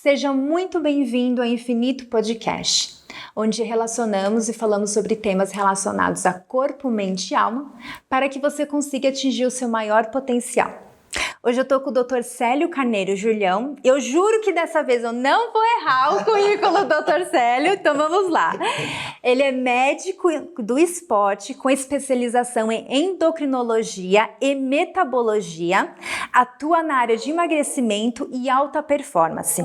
Seja muito bem-vindo ao Infinito Podcast, onde relacionamos e falamos sobre temas relacionados a corpo, mente e alma, para que você consiga atingir o seu maior potencial. Hoje eu tô com o Dr. Célio Carneiro Julião. Eu juro que dessa vez eu não vou errar o currículo do Dr. Célio, então vamos lá. Ele é médico do esporte com especialização em endocrinologia e metabologia, atua na área de emagrecimento e alta performance.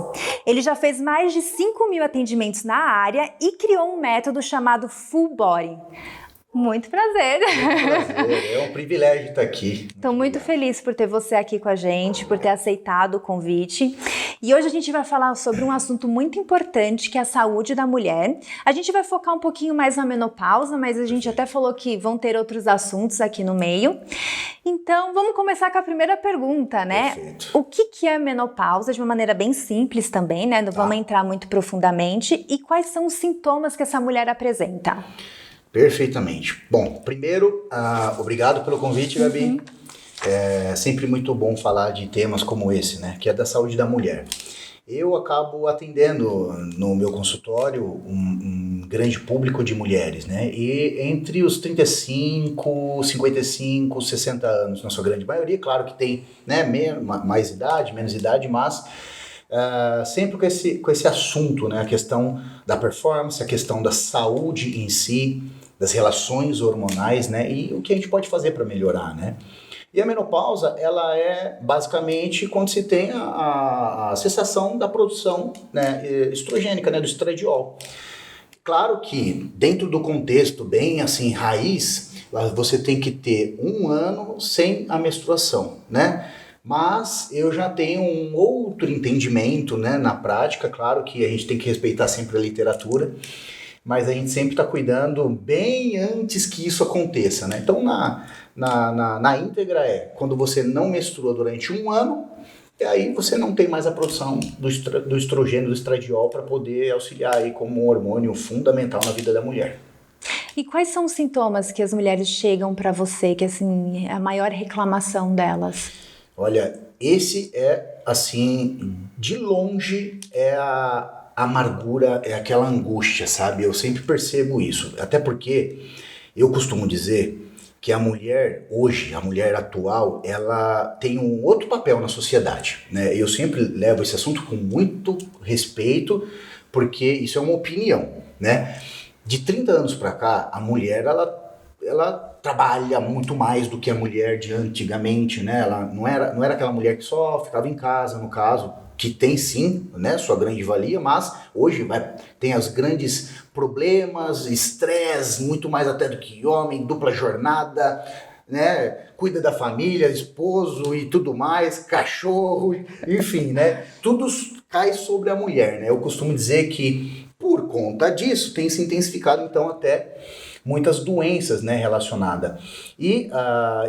Ele já fez mais de 5.000 atendimentos na área e criou um método chamado Full Body. Muito prazer. Muito prazer, é um privilégio estar aqui. Estou muito feliz por ter você aqui com a gente, por ter aceitado o convite. E hoje a gente vai falar sobre um assunto muito importante, que é a saúde da mulher. A gente vai focar um pouquinho mais na menopausa, mas a gente até falou que vão ter outros assuntos aqui no meio. Então, vamos começar com a primeira pergunta, né? Perfeito. O que é a menopausa, de uma maneira bem simples também, né? Não vamos entrar muito profundamente. E quais são os sintomas que essa mulher apresenta? Perfeitamente. Bom, primeiro, obrigado pelo convite, Gabi. É sempre muito bom falar de temas como esse, né? Que é da saúde da mulher. Eu acabo atendendo no meu consultório um grande público de mulheres, né? E entre os 35, 55, 60 anos, na sua grande maioria, claro que tem, né, mais idade, menos idade, mas sempre com esse assunto, né? A questão da performance, a questão da saúde em si, das relações hormonais, né? E o que a gente pode fazer para melhorar, né? E a menopausa, ela é basicamente quando se tem a cessação da produção, né, estrogênica, né, do estradiol. Claro que dentro do contexto bem assim raiz, você tem que ter 1 ano sem a menstruação, né? Mas eu já tenho um outro entendimento, né, na prática. Claro que a gente tem que respeitar sempre a literatura, mas a gente sempre está cuidando bem antes que isso aconteça, né? Então, na íntegra quando você não menstrua durante 1 ano, e aí você não tem mais a produção do estrogênio, do estradiol, para poder auxiliar aí como um hormônio fundamental na vida da mulher. E quais são os sintomas que as mulheres chegam para você, que assim, é a maior reclamação delas? Olha, esse é, assim, de longe é a amargura, é aquela angústia, sabe? Eu sempre percebo isso, até porque eu costumo dizer que a mulher hoje, a mulher atual, ela tem um outro papel na sociedade, né? Eu sempre levo esse assunto com muito respeito, porque isso é uma opinião, né? De 30 anos para cá, a mulher, ela trabalha muito mais do que a mulher de antigamente, né? Ela não era aquela mulher que só ficava em casa, no caso, que tem sim, né, sua grande valia, mas hoje tem os grandes problemas, estresse, muito mais até do que homem, dupla jornada, né, cuida da família, esposo e tudo mais, cachorro, enfim, né, tudo cai sobre a mulher, né? Eu costumo dizer que por conta disso tem se intensificado então até muitas doenças, né, relacionadas. E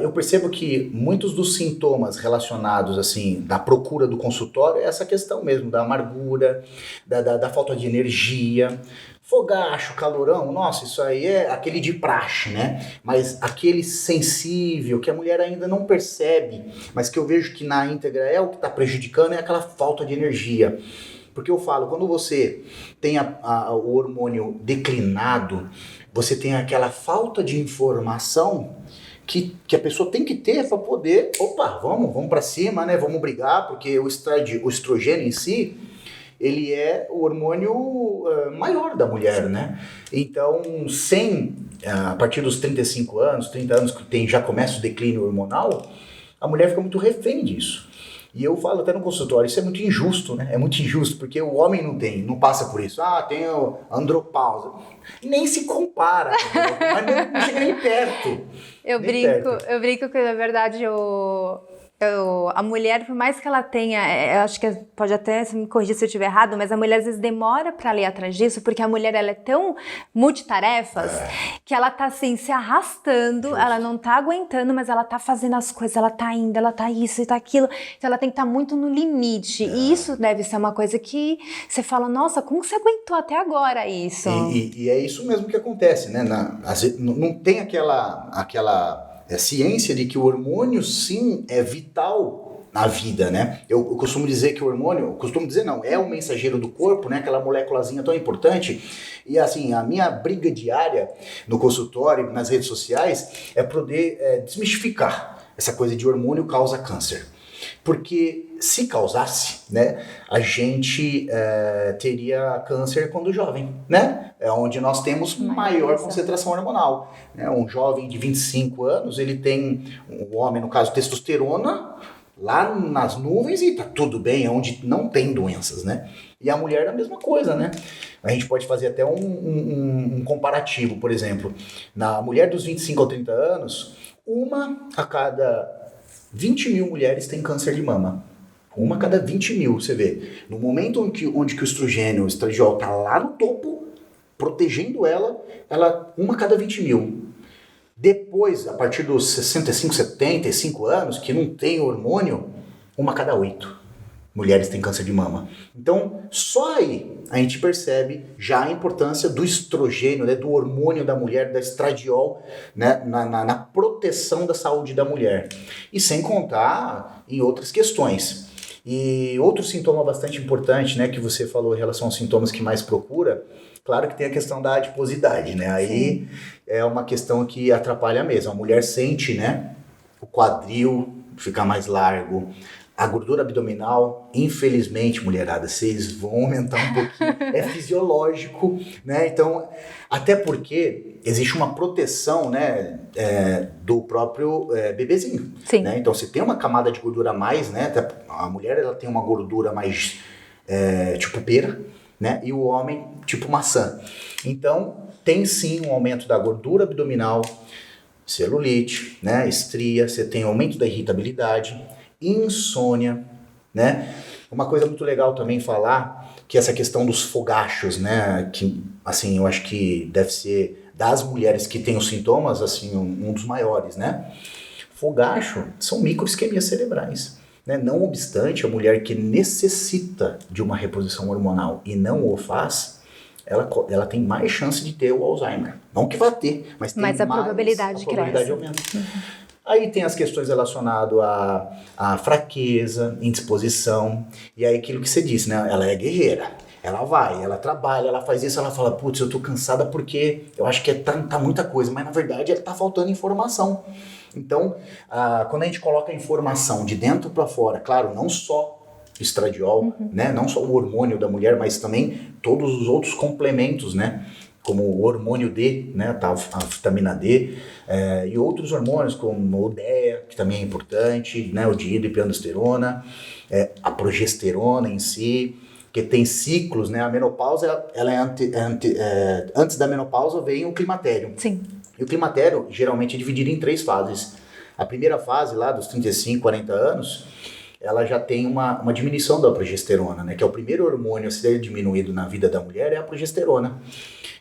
eu percebo que muitos dos sintomas relacionados, assim, da procura do consultório é essa questão mesmo, da amargura, da falta de energia, fogacho, calorão, nossa, isso aí é aquele de praxe, né? Mas aquele sensível, que a mulher ainda não percebe, mas que eu vejo que na íntegra é o que está prejudicando, é aquela falta de energia. Porque eu falo, quando você tem o hormônio declinado, você tem aquela falta de informação que a pessoa tem que ter para poder, vamos para cima, né? Vamos brigar, porque o estrogênio em si, ele é o hormônio maior da mulher, né? Então, a partir dos 35 anos, 30 anos que já começa o declínio hormonal, a mulher fica muito refém disso. E eu falo até no consultório, isso é muito injusto, né? É muito injusto, porque o homem não passa por isso. Tem a andropausa. Nem se compara, mas não chega nem perto. Eu brinco que, na verdade, a mulher, por mais que ela tenha, eu acho que pode até me corrigir se eu estiver errado, mas a mulher às vezes demora para ir atrás disso, porque a mulher ela é tão multitarefas que ela tá assim se arrastando, ela não tá aguentando, mas ela tá fazendo as coisas, ela tá indo, ela tá isso e tá aquilo, então ela tem que estar muito no limite, e isso deve ser uma coisa que você fala, nossa, como você aguentou até agora isso? E é isso mesmo que acontece, né? Não tem aquela ciência de que o hormônio sim é vital na vida, né? Eu costumo dizer que o hormônio, é o mensageiro do corpo, né? Aquela moléculazinha tão importante. E assim, a minha briga diária no consultório, nas redes sociais, é poder desmistificar essa coisa de hormônio causa câncer. Porque se causasse, né, a gente teria câncer quando jovem, né? É onde nós temos maior concentração hormonal. Né? Um jovem de 25 anos, ele tem, um homem, no caso, testosterona, lá nas nuvens e tá tudo bem, é onde não tem doenças, né? E a mulher é a mesma coisa, né? A gente pode fazer até um comparativo, por exemplo. Na mulher dos 25 ou 30 anos, uma a cada 20 mil mulheres tem câncer de mama. Uma a cada 20 mil, você vê. No momento onde que o estrogênio, o estradiol tá lá no topo, protegendo ela, uma a cada 20 mil. Depois, a partir dos 65, 75 anos, que não tem hormônio, uma a cada 8 mulheres têm câncer de mama. Então, só aí a gente percebe já a importância do estrogênio, né, do hormônio da mulher, da estradiol, né, na proteção da saúde da mulher. E sem contar em outras questões. E outro sintoma bastante importante, né, que você falou em relação aos sintomas que mais procura, claro que tem a questão da adiposidade, né? Aí é uma questão que atrapalha mesmo. A mulher sente, né, o quadril ficar mais largo, a gordura abdominal, infelizmente, mulherada, vocês vão aumentar um pouquinho. É fisiológico, né? Então, até porque existe uma proteção, né, do próprio bebezinho. Sim. Né? Então, se tem uma camada de gordura a mais, né? A mulher ela tem uma gordura mais tipo pera, né? E o homem tipo maçã. Então, tem sim um aumento da gordura abdominal, celulite, né? Estria, você tem aumento da irritabilidade, insônia, né? Uma coisa muito legal também falar que essa questão dos fogachos, né? Que, assim, eu acho que deve ser das mulheres que têm os sintomas, assim, um dos maiores, né? Fogacho são microisquemias cerebrais, né? Não obstante, a mulher que necessita de uma reposição hormonal e não o faz, ela tem mais chance de ter o Alzheimer. Não que vá ter, mas tem mais, a probabilidade cresce. Aumenta. Aí tem as questões relacionadas à fraqueza, indisposição, e aí aquilo que você disse, né? Ela é guerreira, ela vai, ela trabalha, ela faz isso, ela fala, putz, eu tô cansada porque eu acho que tá muita coisa, mas na verdade tá faltando informação. Então, quando a gente coloca a informação de dentro para fora, claro, não só estradiol, né? Não só o hormônio da mulher, mas também todos os outros complementos, né? Como o hormônio D, né, a vitamina D, e outros hormônios como o DEA, que também é importante, né, o dihidroepiandrosterona, a progesterona em si, que tem ciclos, né, a menopausa, ela antes da menopausa vem o climatério. Sim. E o climatério geralmente é dividido em 3 fases. A primeira fase, lá dos 35, 40 anos, ela já tem uma diminuição da progesterona, né, que é o primeiro hormônio a ser diminuído na vida da mulher, é a progesterona.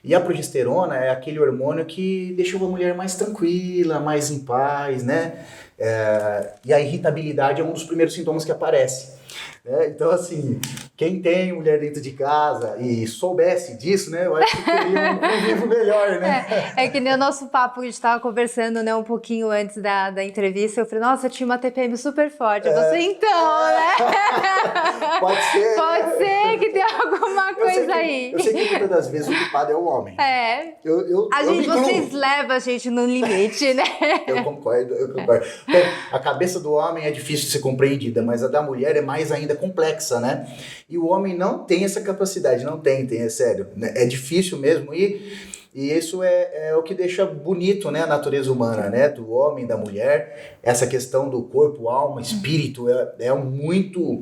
E a progesterona é aquele hormônio que deixa a mulher mais tranquila, mais em paz, né? E a irritabilidade é um dos primeiros sintomas que aparece. Então, assim, quem tem mulher dentro de casa e soubesse disso, né? Eu acho que teria um convívio melhor, né? É que nem o nosso papo, a gente estava conversando, né, um pouquinho antes da entrevista. Eu falei, nossa, eu tinha uma TPM super forte. Você então, né? Pode ser. Pode ser que tenha alguma coisa aí. Eu sei que muitas das vezes o culpado é o homem. Vocês levam a gente no limite, né? Eu concordo. Então, a cabeça do homem é difícil de ser compreendida, mas a da mulher é mais ainda complexa, né? E o homem não tem essa capacidade, é sério. É difícil mesmo e isso é o que deixa bonito, né, a natureza humana, né? Do homem, da mulher, essa questão do corpo, alma, espírito, muito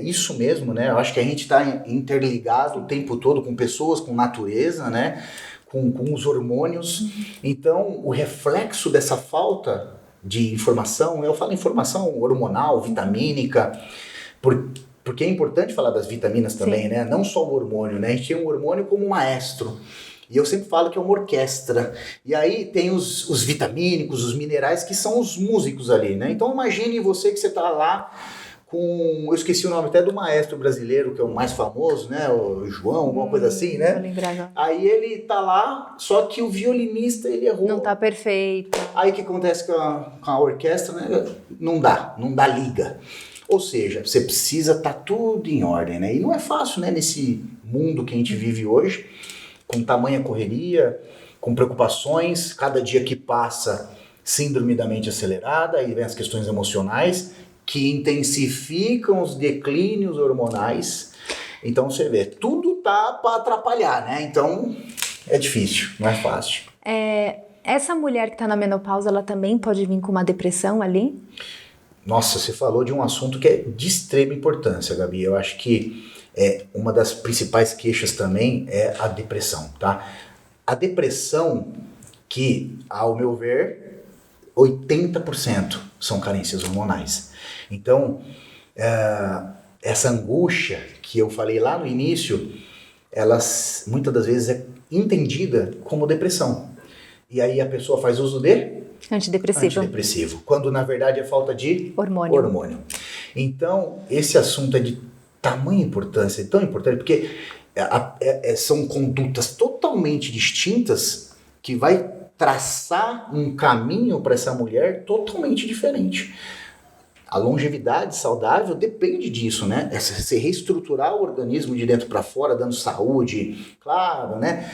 isso mesmo, né? Eu acho que a gente está interligado o tempo todo com pessoas, com natureza, né? Com os hormônios. Então, o reflexo dessa falta de informação, eu falo informação hormonal, vitamínica, porque é importante falar das vitaminas também, né? Não só o hormônio, né? A gente tem um hormônio como um maestro. E eu sempre falo que é uma orquestra. E aí tem os vitamínicos, os minerais, que são os músicos ali, né? Então imagine você que você tá lá eu esqueci o nome até do maestro brasileiro, que é o mais famoso, né? O João, alguma coisa assim, né? Vou lembrar agora. Aí ele tá lá, só que o violinista, ele errou. Não tá perfeito. Aí o que acontece com a orquestra, né? Não dá liga. Ou seja, você precisa estar tudo em ordem, né? E não é fácil, né? Nesse mundo que a gente vive hoje, com tamanha correria, com preocupações, cada dia que passa, síndrome da mente acelerada, aí vem as questões emocionais, que intensificam os declínios hormonais. Então você vê, tudo tá para atrapalhar, né? Então é difícil, não é fácil. Essa mulher que está na menopausa, ela também pode vir com uma depressão ali? Nossa, você falou de um assunto que é de extrema importância, Gabi. Eu acho que uma das principais queixas também é a depressão, tá? A depressão que, ao meu ver, 80% são carências hormonais. Então, essa angústia que eu falei lá no início, ela muitas das vezes é entendida como depressão. E aí a pessoa faz uso de antidepressivo, quando na verdade é falta de hormônio. Então, esse assunto é de tamanha importância, tão importante, porque são condutas totalmente distintas que vai traçar um caminho para essa mulher totalmente diferente. A longevidade saudável depende disso, né? Você reestruturar o organismo de dentro para fora, dando saúde, claro, né?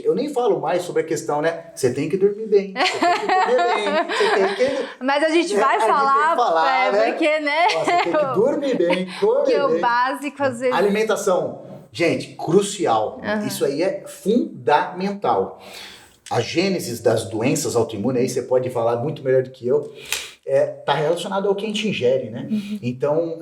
Eu nem falo mais sobre a questão, né? Você tem que dormir bem, você tem que comer bem, você tem que... Mas a gente vai falar, né? Porque, né? Você tem que dormir bem, comer que bem. o básico, às vezes... Alimentação, gente, crucial. Isso aí é fundamental. A gênese das doenças autoimunes, aí você pode falar muito melhor do que eu, está relacionado ao que a gente ingere, né? Então,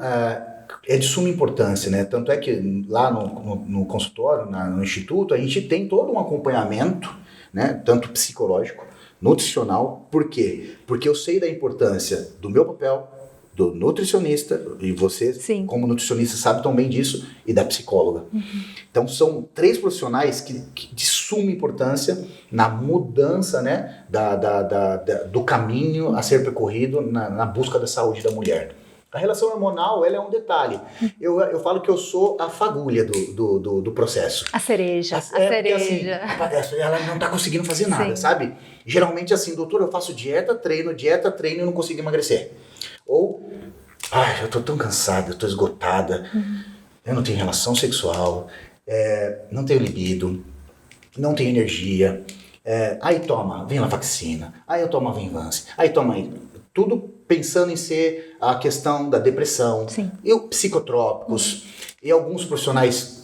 é de suma importância, né? Tanto é que lá no consultório, no instituto, a gente tem todo um acompanhamento, né? Tanto psicológico, nutricional. Por quê? Porque eu sei da importância do meu papel, do nutricionista, e você, como nutricionista, sabe tão bem disso, e da psicóloga. Então, são 3 profissionais que de suma importância na mudança, né, do caminho a ser percorrido na busca da saúde da mulher. A relação hormonal, ela é um detalhe. Eu falo que eu sou a fagulha do processo. A cereja. Porque, assim, ela não está conseguindo fazer nada, sabe? Geralmente, assim, doutor, eu faço dieta, treino e não consigo emagrecer. Ou, eu tô tão cansada, eu tô esgotada, eu não tenho relação sexual, não tenho libido, não tenho energia, aí toma, vem Lavaxina, aí eu tomo a Venvance, aí toma aí, tudo pensando em ser a questão da depressão, e os psicotrópicos, e alguns profissionais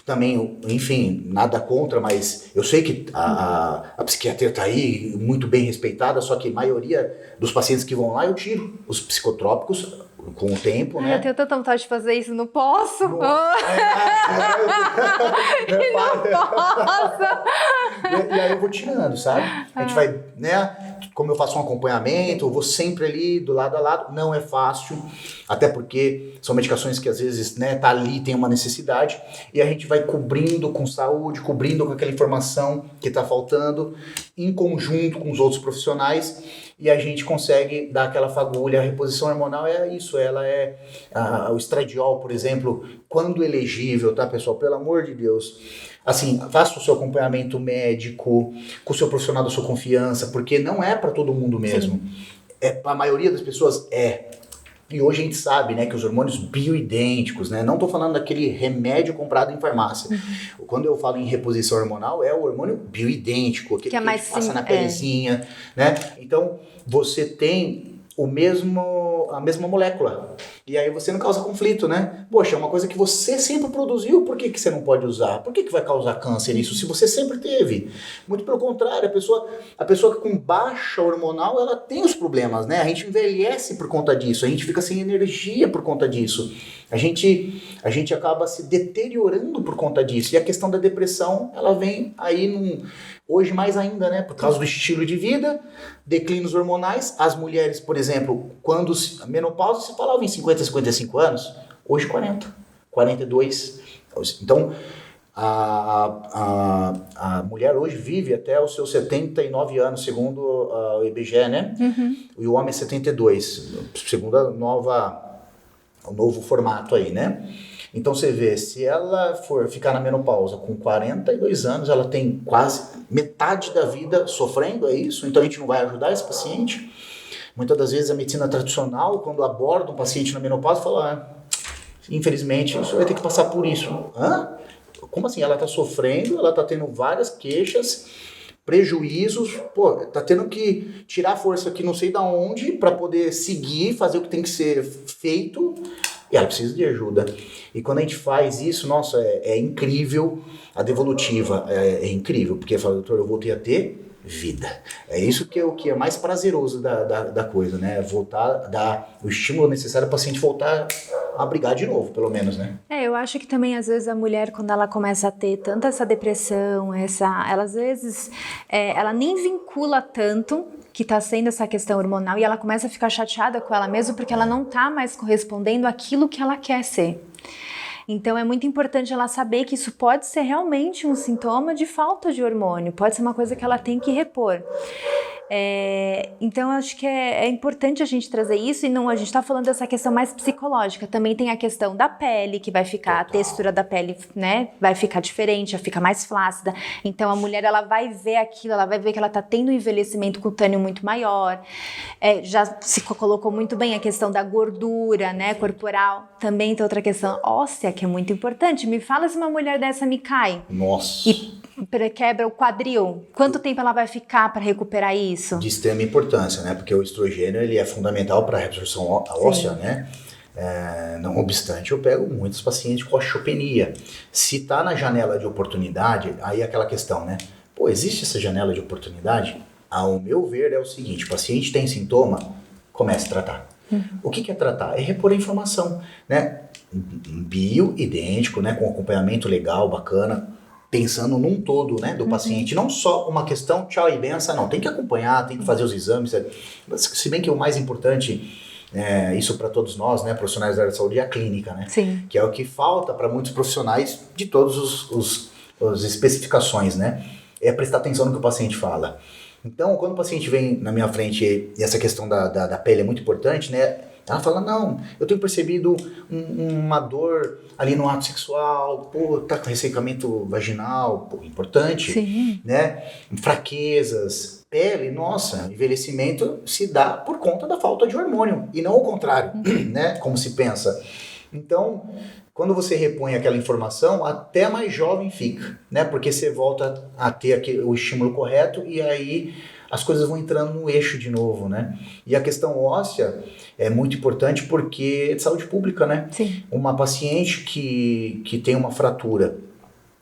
também, enfim, nada contra, mas eu sei que a psiquiatria está aí muito bem respeitada, só que a maioria dos pacientes que vão lá, eu tiro os psicotrópicos com o tempo, né? Eu tenho tanta vontade de fazer isso, não posso. Não posso. E aí eu vou tirando, sabe? A gente vai, né? Como eu faço um acompanhamento, eu vou sempre ali do lado a lado. Não é fácil, até porque são medicações que às vezes, né, tá ali, tem uma necessidade, e a gente vai cobrindo com saúde, cobrindo com aquela informação que tá faltando, em conjunto com os outros profissionais, e a gente consegue dar aquela fagulha. A reposição hormonal é isso, ela é o estradiol, por exemplo, quando elegível, tá, pessoal? Pelo amor de Deus, assim, faça o seu acompanhamento médico, com o seu profissional da sua confiança, porque não é para todo mundo mesmo. A maioria das pessoas E hoje a gente sabe, né, que os hormônios bioidênticos, né, não estou falando daquele remédio comprado em farmácia. Quando eu falo em reposição hormonal, é o hormônio bioidêntico, aquele que a gente passa na pelezinha, né? Então, você tem a mesma molécula. E aí você não causa conflito, né? Poxa, é uma coisa que você sempre produziu, por que você não pode usar? Por que vai causar câncer isso, se você sempre teve? Muito pelo contrário, a pessoa com baixa hormonal, ela tem os problemas, né? A gente envelhece por conta disso, a gente fica sem energia por conta disso. A gente acaba se deteriorando por conta disso. E a questão da depressão, ela vem aí hoje mais ainda, né? Por causa do estilo de vida, declínios hormonais. As mulheres, por exemplo, quando a menopausa se falava em 50, 55 anos, hoje 40, 42. Então, a mulher hoje vive até os seus 79 anos, segundo o IBGE, né? E o homem 72, segundo a nova o novo formato aí, né? Então você vê, se ela for ficar na menopausa com 42 anos, ela tem quase metade da vida sofrendo, é isso? Então a gente não vai ajudar esse paciente? Muitas das vezes a medicina tradicional, quando aborda um paciente na menopausa, fala, infelizmente, você vai ter que passar por isso. Hã? Como assim? Ela está sofrendo, ela está tendo várias queixas, prejuízos, tá tendo que tirar força aqui não sei da onde para poder seguir, fazer o que tem que ser feito, e ela precisa de ajuda. E quando a gente faz isso, nossa, é incrível, a devolutiva é incrível, porque fala, doutor, eu voltei a ter vida. É isso que o que é mais prazeroso da coisa, né? Voltar, dar o estímulo necessário para o paciente voltar a brigar de novo, pelo menos, né? Eu acho que também, às vezes, a mulher, quando ela começa a ter tanta essa depressão, ela às vezes, ela nem vincula tanto que tá sendo essa questão hormonal e ela começa a ficar chateada com ela mesma porque ela não tá mais correspondendo àquilo que ela quer ser. Então é muito importante ela saber que isso pode ser realmente um sintoma de falta de hormônio, pode ser uma coisa que ela tem que repor. Então eu acho que é importante a gente trazer isso e não, a gente está falando dessa questão mais psicológica, também tem a questão da pele, que vai ficar, a textura da pele, né, vai ficar diferente, vai ficar mais flácida, então a mulher ela vai ver aquilo, ela vai ver que ela está tendo um envelhecimento cutâneo muito maior, já se colocou muito bem a questão da gordura, né, corporal, também tem outra questão óssea que é muito importante, me fala se uma mulher dessa me cai. Nossa. E quebra o quadril, quanto tempo ela vai ficar para recuperar isso? De extrema importância, né? Porque o estrogênio ele é fundamental para a reabsorção óssea, né? Não obstante, eu pego muitos pacientes com osteopenia. Se está na janela de oportunidade, aí é aquela questão, né? Pô, existe essa janela de oportunidade? Ao meu ver, é o seguinte, o paciente tem sintoma, comece a tratar. O que é tratar? É repor a informação, né? Bioidêntico, né? Com acompanhamento legal, bacana, pensando num todo, né, do paciente, não só uma questão tchau e benção, não, tem que acompanhar, tem que fazer os exames, se bem que o mais importante, isso para todos nós, né, profissionais da área de saúde, é a clínica, né, Sim. Que é o que falta para muitos profissionais de todas as especificações, né, é prestar atenção no que o paciente fala. Então, quando o paciente vem na minha frente, e essa questão da pele é muito importante, né, ela fala, não, eu tenho percebido uma dor ali no ato sexual, pô, tá com ressecamento vaginal, pô, importante, Sim. né? Fraquezas, pele, nossa, envelhecimento se dá por conta da falta de hormônio, e não o contrário, né? Como se pensa. Então, quando você repõe aquela informação, até mais jovem fica, né? Porque você volta a ter o estímulo correto e aí as coisas vão entrando no eixo de novo, né? E a questão óssea é muito importante porque é de saúde pública, né? Sim. Uma paciente que tem uma fratura,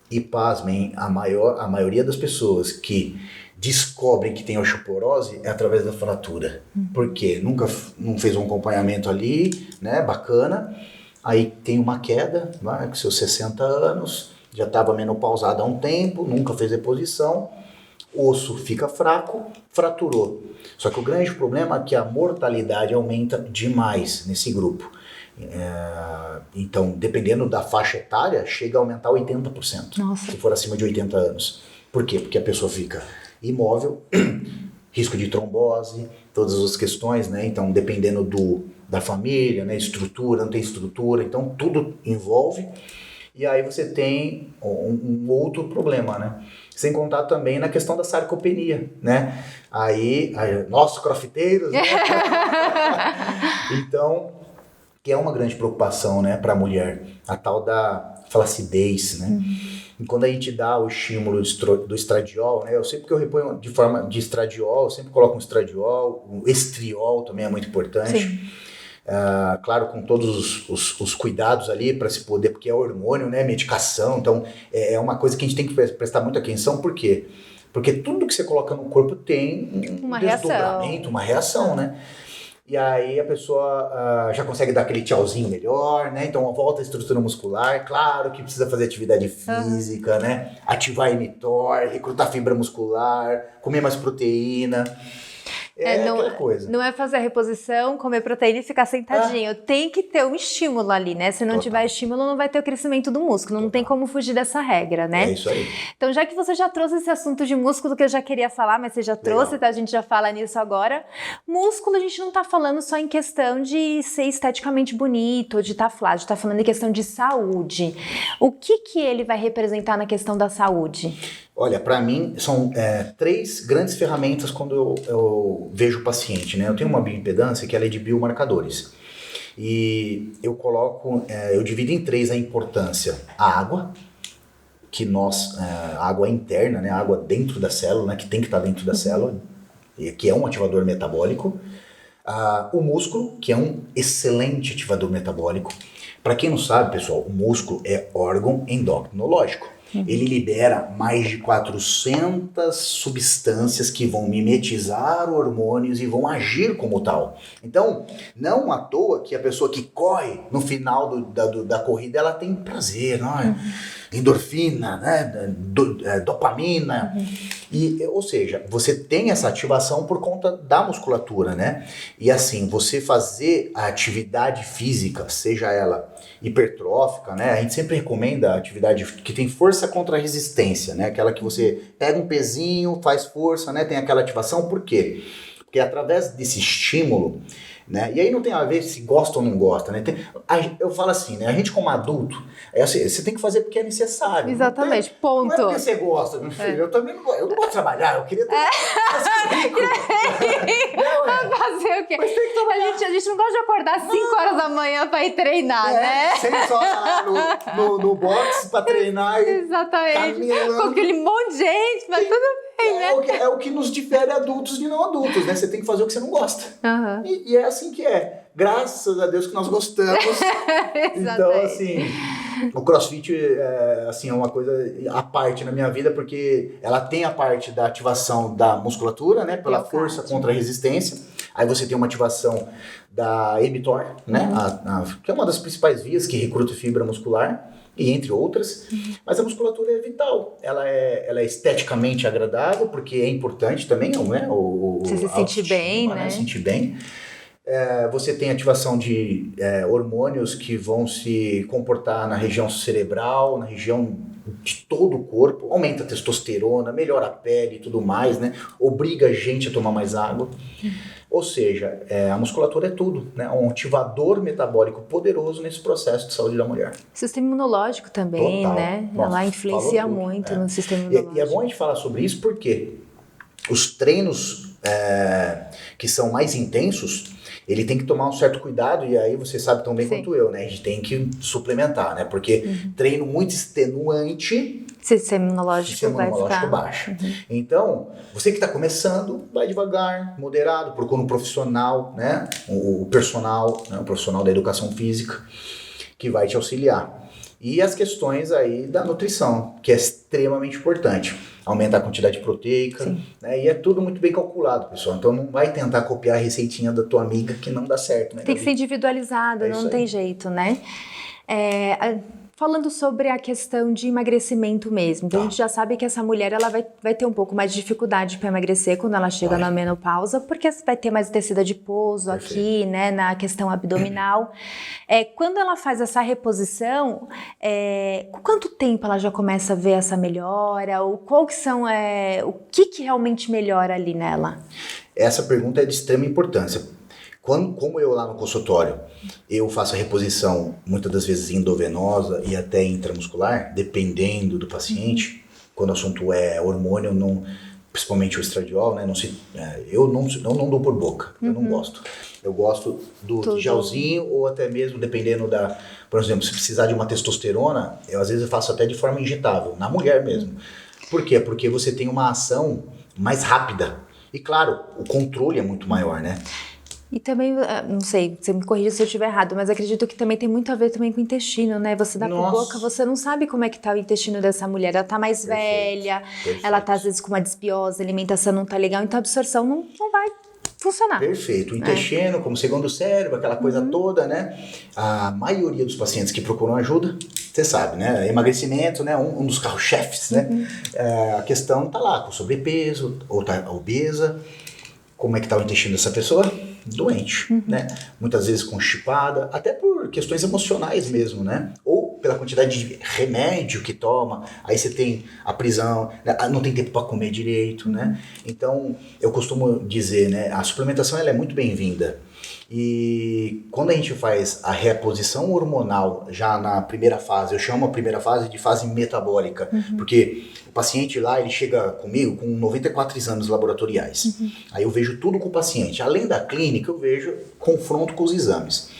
e pasmem, a maioria das pessoas que descobrem que tem osteoporose é através da fratura. Por quê? Não fez um acompanhamento ali, né? Bacana. Aí tem uma queda, com seus 60 anos, já estava menopausada há um tempo, nunca fez reposição, osso fica fraco, fraturou. Só que o grande problema é que a mortalidade aumenta demais nesse grupo. Então, dependendo da faixa etária, chega a aumentar 80%. Nossa. Se for acima de 80 anos. Por quê? Porque a pessoa fica imóvel, risco de trombose, todas as questões, né? Então, dependendo da família, né? Estrutura, não tem estrutura, então tudo envolve. E aí você tem um outro problema, né? Sem contar também na questão da sarcopenia, né? Aí nossos crossfiteiros, né? Então, que é uma grande preocupação, né, para a mulher, a tal da flacidez, né? E quando a gente dá o estímulo do estradiol, né? Eu sempre que eu reponho de forma de estradiol, eu sempre coloco um estradiol, o estriol também é muito importante. Sim. Claro, com todos os cuidados ali para se poder, porque é hormônio, né, medicação, então é uma coisa que a gente tem que prestar muita atenção, por quê? Porque tudo que você coloca no corpo tem um desdobramento, uma reação, né? E aí a pessoa já consegue dar aquele tchauzinho melhor, né? Então volta a estrutura muscular, claro que precisa fazer atividade física, né? Ativar mTOR, recrutar fibra muscular, comer mais proteína. aquela coisa. Não é fazer a reposição, comer proteína e ficar sentadinho. Tem que ter um estímulo ali, né? Se não tiver estímulo, não vai ter o crescimento do músculo. Não tem como fugir dessa regra, né? É isso aí. Então, já que você já trouxe esse assunto de músculo que eu já queria falar, mas você já trouxe, tá? A gente já fala nisso agora. Músculo, a gente não tá falando só em questão de ser esteticamente bonito ou de estar flácido. A gente tá falando em questão de saúde. O que ele vai representar na questão da saúde? Olha, para mim, são 3 grandes ferramentas quando eu vejo o paciente, né? Eu tenho uma bioimpedância que ela é de biomarcadores. E eu coloco, eu divido em 3 a importância. A água, a água interna, né? A água dentro da célula, né? Que tem que estar dentro da célula, e que é um ativador metabólico. O músculo, que é um excelente ativador metabólico. Para quem não sabe, pessoal, o músculo é órgão endocrinológico. Ele libera mais de 400 substâncias que vão mimetizar hormônios e vão agir como tal. Então, não à toa que a pessoa que corre no final da corrida, ela tem prazer, não é? Endorfina, né? Dopamina. Ou seja, você tem essa ativação por conta da musculatura, né? E assim, você fazer a atividade física, seja ela hipertrófica, né? A gente sempre recomenda a atividade que tem força contra resistência, né? Aquela que você pega um pezinho, faz força, né? Tem aquela ativação, por quê? Porque através desse estímulo, né? E aí não tem a ver se gosta ou não gosta, né? Eu falo assim, né? A gente como adulto, você tem que fazer porque é necessário. Exatamente, ponto. Não é porque você gosta, meu filho. Eu também não gosto. Eu não gosto de trabalhar, eu queria ter rico. Fazer o quê? Mas tem que trabalhar. A gente não gosta de acordar 5 horas da manhã pra ir treinar, né? 6 horas lá no box pra treinar e Exatamente. caminhando. Com aquele monte de gente, mas tudo bem, né? É o que nos difere adultos de não adultos, né? Você tem que fazer o que você não gosta. E é assim que é. Graças a Deus que nós gostamos. Então, assim, o CrossFit é uma coisa à parte na minha vida, porque ela tem a parte da ativação da musculatura, né? Pela força contra a resistência. Aí você tem uma ativação da mTOR, né? Que é uma das principais vias que recruta fibra muscular. E entre outras, mas a musculatura é vital, ela é esteticamente agradável, porque é importante também, né? Você se sentir bem, né? Sentir bem. Você tem ativação de hormônios que vão se comportar na região cerebral, na região de todo o corpo, aumenta a testosterona, melhora a pele e tudo mais, né? Obriga a gente a tomar mais água. Ou seja, a musculatura é tudo, né? Um ativador metabólico poderoso nesse processo de saúde da mulher. Sistema imunológico também, Total. né? Nossa, ela influencia muito no sistema imunológico. E é bom a gente falar sobre isso porque os treinos que são mais intensos, ele tem que tomar um certo cuidado, e aí você sabe tão bem quanto eu, né? A gente tem que suplementar, né? Porque treino muito extenuante, sistema imunológico vai ficar baixo. Então, você que está começando, vai devagar, moderado, procura um profissional, né? O personal, né? O profissional da educação física, que vai te auxiliar. E as questões aí da nutrição, que é extremamente importante. Aumentar a quantidade proteica, né? E é tudo muito bem calculado, pessoal. Então não vai tentar copiar a receitinha da tua amiga que não dá certo, né? Tem que ser individualizado, não tem jeito, né? Falando sobre a questão de emagrecimento mesmo, então a gente já sabe que essa mulher ela vai ter um pouco mais de dificuldade para emagrecer quando ela chega na menopausa, porque vai ter mais tecido adiposo aqui, né, na questão abdominal. Quando ela faz essa reposição, com quanto tempo ela já começa a ver essa melhora? Ou qual que são, o que realmente melhora ali nela? Essa pergunta é de extrema importância. Como eu lá no consultório, eu faço a reposição muitas das vezes endovenosa e até intramuscular, dependendo do paciente. Quando o assunto é hormônio, principalmente o estradiol, né? Eu não dou por boca, eu não gosto. Eu gosto do gelzinho ou até mesmo dependendo por exemplo, se precisar de uma testosterona, às vezes eu faço até de forma injetável, na mulher mesmo. Por quê? Porque você tem uma ação mais rápida. E claro, o controle é muito maior, né? E também, não sei, você me corrija se eu estiver errado, mas acredito que também tem muito a ver também com o intestino, né? Você dá por boca, você não sabe como é que tá o intestino dessa mulher. Ela tá mais velha, ela tá às vezes com uma desbiose, a alimentação não tá legal, então a absorção não vai funcionar. Perfeito. O intestino, como segundo cérebro, aquela coisa toda, né? A maioria dos pacientes que procuram ajuda, você sabe, né? Emagrecimento, né? Um dos carros-chefes, né? A questão tá lá, com sobrepeso, ou tá obesa. como é que tá o intestino dessa pessoa? Doente, né? Muitas vezes constipada, até por questões emocionais mesmo, né? Ou pela quantidade de remédio que toma, aí você tem a prisão, né? Não tem tempo para comer direito, né? Então, eu costumo dizer, né? A suplementação ela é muito bem-vinda. E quando a gente faz a reposição hormonal já na primeira fase, eu chamo a primeira fase de fase metabólica, porque o paciente lá, ele chega comigo com 94 exames laboratoriais. Aí eu vejo tudo com o paciente. Além da clínica, eu vejo confronto com os exames.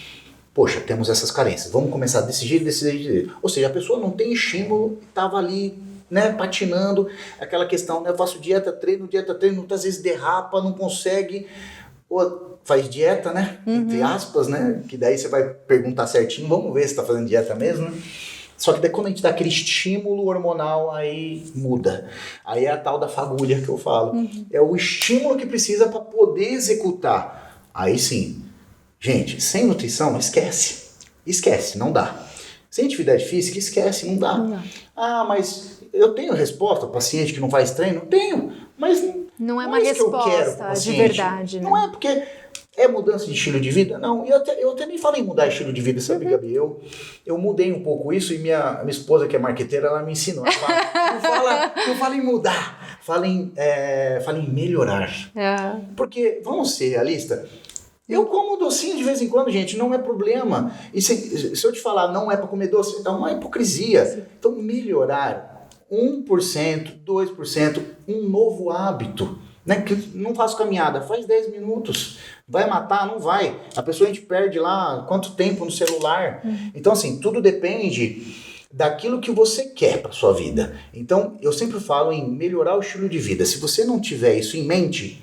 Poxa, temos essas carências, vamos começar desse jeito, desse jeito. Ou seja, a pessoa não tem estímulo, estava ali, né, patinando, aquela questão, né, eu faço dieta, treino, muitas vezes derrapa, não consegue, ou faz dieta, né, entre aspas, né, que daí você vai perguntar certinho, vamos ver se está fazendo dieta mesmo, né? Só que daí quando a gente dá aquele estímulo hormonal, aí muda. Aí é a tal da fagulha que eu falo. É o estímulo que precisa para poder executar. Aí sim. Gente, sem nutrição, esquece. Esquece, não dá. Sem atividade física, esquece, não dá. Ah, mas eu tenho resposta para paciente que não faz treino? Tenho, mas não é uma resposta de verdade, né? Não é porque é mudança de estilo de vida? Não, eu até nem falei em mudar estilo de vida, sabe, Gabi? Eu mudei um pouco isso e minha esposa, que é marqueteira, ela me ensinou. Ela fala, não fala em mudar, fala em melhorar. Porque, vamos ser realistas, eu como docinho de vez em quando, gente, não é problema. E se eu te falar não é para comer doce, é uma hipocrisia. Então, melhorar 1%, 2%, um novo hábito. Né? Que não faço caminhada, faz 10 minutos. Vai matar? Não vai. A pessoa a gente perde lá quanto tempo no celular. Então, assim, tudo depende daquilo que você quer para sua vida. Então, eu sempre falo em melhorar o estilo de vida. Se você não tiver isso em mente,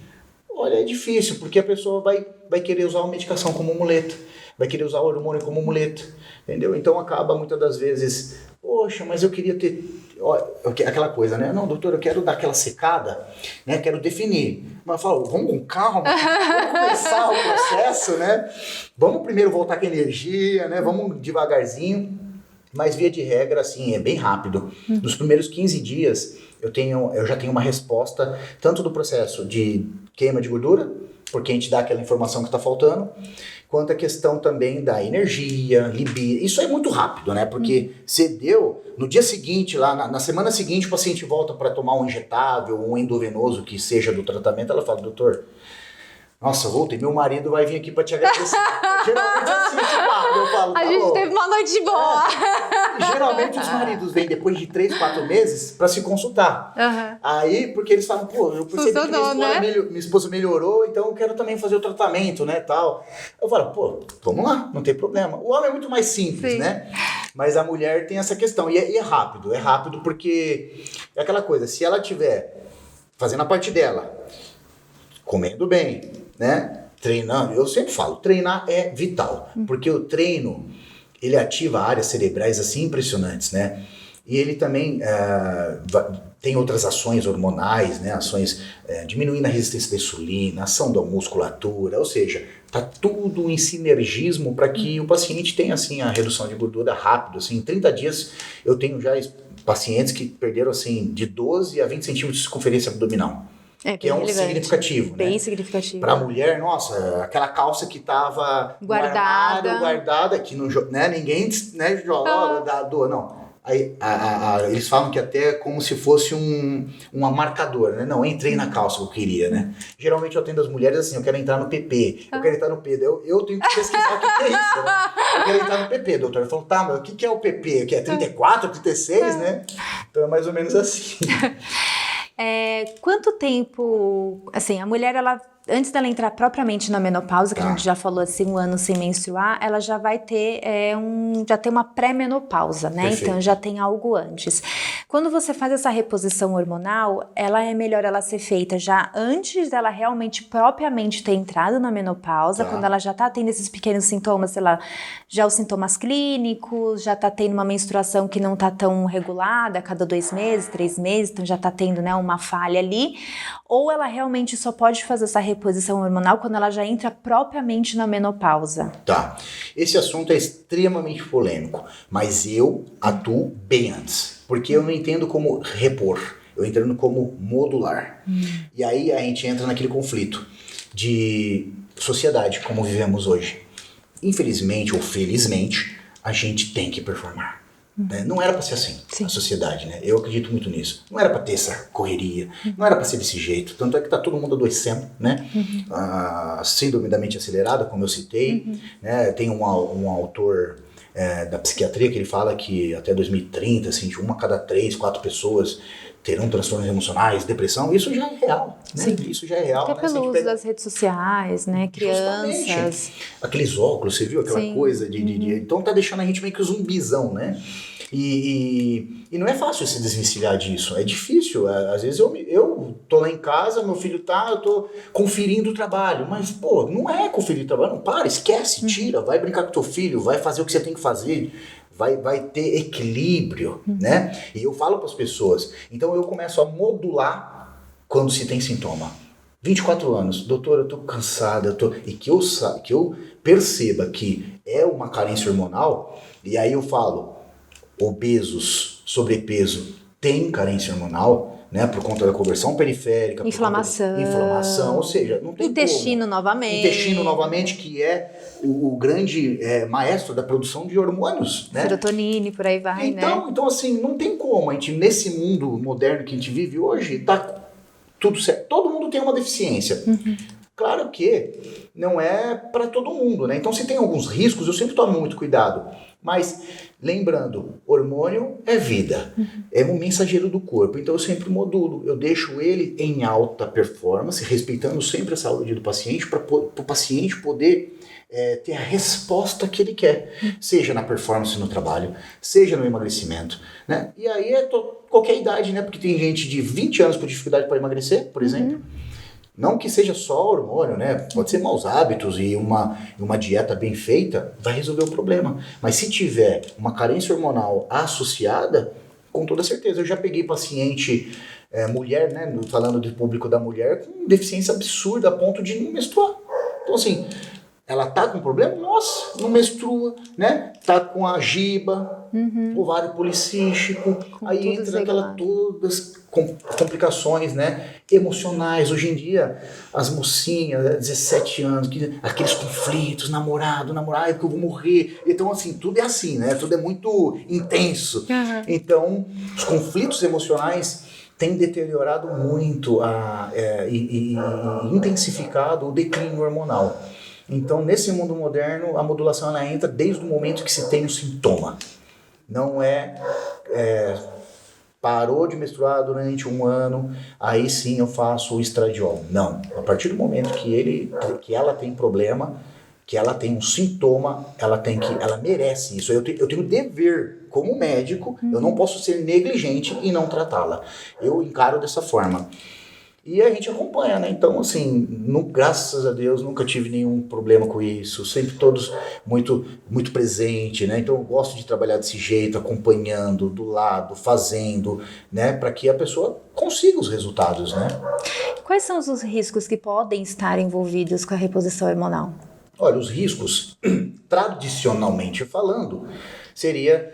olha, é difícil, porque a pessoa vai querer usar a medicação como muleta, vai querer usar o hormônio como muleta, entendeu? Então acaba muitas das vezes, poxa, mas eu queria ter, aquela coisa, né? Não, doutor, eu quero dar aquela secada, né? Quero definir. Mas eu falo, vamos com calma, vamos começar o processo, né? Vamos primeiro voltar com energia, né? Vamos devagarzinho, mas via de regra, assim, é bem rápido. Nos primeiros 15 dias, eu já tenho uma resposta, tanto do processo de queima de gordura, porque a gente dá aquela informação que está faltando, quanto a questão também da energia, libido. Isso é muito rápido, né? Porque você deu, no dia seguinte, lá na semana seguinte, o paciente volta para tomar um injetável, um endovenoso que seja do tratamento, ela fala, doutor, nossa, voltei, meu marido vai vir aqui para te agradecer. Geralmente assim, eu falo, a gente teve uma noite boa. Geralmente os maridos vêm depois de 3, 4 meses para se consultar. Aí, porque eles falam, pô, eu percebi que minha esposa melhorou, então eu quero também fazer o tratamento, né, tal. Eu falo, pô, vamos lá, não tem problema. O homem é muito mais simples, né? Mas a mulher tem essa questão, e é rápido porque é aquela coisa, se ela estiver fazendo a parte dela, comendo bem, né? Treinando, eu sempre falo, treinar é vital, porque o treino, ele ativa áreas cerebrais assim impressionantes, né? E ele também tem outras ações hormonais, né? Ações diminuindo a resistência da insulina, ação da musculatura, ou seja, tá tudo em sinergismo para que o paciente tenha assim a redução de gordura rápido, assim, em 30 dias eu tenho já pacientes que perderam assim de 12 a 20 centímetros de circunferência abdominal. Que é um significativo, bem né? significativo. Pra mulher, nossa, aquela calça que tava guardada, que não, né, ninguém, né, joga, não. Aí, eles falam que até é como se fosse um marcador, né? Não, entrei na calça que eu queria, né? Geralmente eu atendo as mulheres assim, eu quero entrar no PP, eu quero entrar no P, eu tenho que pesquisar o que é isso, né? Eu quero entrar no PP, doutor. Ele falou, tá, mas o que é o PP? Que é 34, 36, né? Então é mais ou menos assim. Quanto tempo, assim, a mulher, ela, antes dela entrar propriamente na menopausa, que a gente já falou assim, 1 ano sem menstruar, ela já vai ter já tem uma pré-menopausa, né? Perfeito. Então já tem algo antes. Quando você faz essa reposição hormonal, ela é melhor ela ser feita já antes dela realmente propriamente ter entrado na menopausa, quando ela já tá tendo esses pequenos sintomas, sei lá, já os sintomas clínicos, já tá tendo uma menstruação que não tá tão regulada, a cada 2 meses, 3 meses, então já tá tendo, né, uma falha ali, ou ela realmente só pode fazer essa reposição hormonal quando ela já entra propriamente na menopausa? Tá, esse assunto é extremamente polêmico, mas eu atuo bem antes, porque eu não entendo como repor, eu entendo como modular. E aí a gente entra naquele conflito. de sociedade como vivemos hoje. Infelizmente ou felizmente, a gente tem que performar. Né? Não era para ser assim, a sociedade, né? Eu acredito muito nisso. Não era para ter essa correria, não era para ser desse jeito. Tanto é que tá todo mundo adoecendo, né? A síndrome da mente acelerada, como eu citei, né? Tem um autor da psiquiatria que ele fala que até 2030, assim, de 1 a cada 3, 4 pessoas terão transtornos emocionais, depressão. Isso já é real, né? Sim. Isso já é real. Até né? pelo uso das redes sociais, né? Crianças. Justamente. Aqueles óculos, você viu? Aquela coisa de... Então tá deixando a gente meio que um zumbizão, né? E não é fácil se desvencilhar disso, é difícil. Às vezes eu tô lá em casa, meu filho eu tô conferindo o trabalho, mas pô, não é conferir o trabalho, não, para, esquece, tira, vai brincar com teu filho, vai fazer o que você tem que fazer, vai ter equilíbrio, né? E eu falo para as pessoas, então eu começo a modular quando se tem sintoma. 24 anos, doutor, eu tô cansada, e que eu perceba que é uma carência hormonal, e aí eu falo, obesos, sobrepeso, tem carência hormonal, né, por conta da conversão periférica, inflamação, ou seja, não tem intestino novamente, que é o grande maestro da produção de hormônios, né? Serotonina e por aí vai, né? Então, assim, não tem como, a gente, nesse mundo moderno que a gente vive hoje, tá tudo certo, todo mundo tem uma deficiência. Claro que não é para todo mundo, né? Então, se tem alguns riscos, eu sempre tomo muito cuidado. Mas, lembrando, hormônio é vida, é um mensageiro do corpo, então eu sempre modulo, eu deixo ele em alta performance, respeitando sempre a saúde do paciente, para o paciente poder ter a resposta que ele quer, seja na performance no trabalho, seja no emagrecimento, né? E aí qualquer idade, né? Porque tem gente de 20 anos com dificuldade para emagrecer, por exemplo. Não que seja só hormônio, né? Pode ser maus hábitos e uma dieta bem feita vai resolver o problema. Mas se tiver uma carência hormonal associada, com toda certeza. Eu já peguei paciente, mulher, né? Falando do público da mulher, com deficiência absurda a ponto de não menstruar. Então, assim, ela tá com problema? Nossa, não menstrua, né? Tá com a giba, ovário policístico, aí entra todas complicações, né, emocionais. Hoje em dia, as mocinhas, 17 anos, aqueles conflitos, namorado, porque eu vou morrer. Então, assim, tudo é assim, né? Tudo é muito intenso. Então, os conflitos emocionais têm deteriorado muito e intensificado o declínio hormonal. Então, nesse mundo moderno, a modulação ela entra desde o momento que se tem o sintoma. Não parou de menstruar durante 1 ano, aí sim eu faço o estradiol. Não. A partir do momento que ela tem problema, que ela tem um sintoma, ela merece isso. Eu tenho dever como médico, eu não posso ser negligente e não tratá-la. Eu encaro dessa forma. E a gente acompanha, né? Então, assim, graças a Deus, nunca tive nenhum problema com isso. Sempre todos muito, muito presente, né? Então, eu gosto de trabalhar desse jeito, acompanhando, do lado, fazendo, né? Para que a pessoa consiga os resultados, né? Quais são os riscos que podem estar envolvidos com a reposição hormonal? Olha, os riscos, tradicionalmente falando, seria,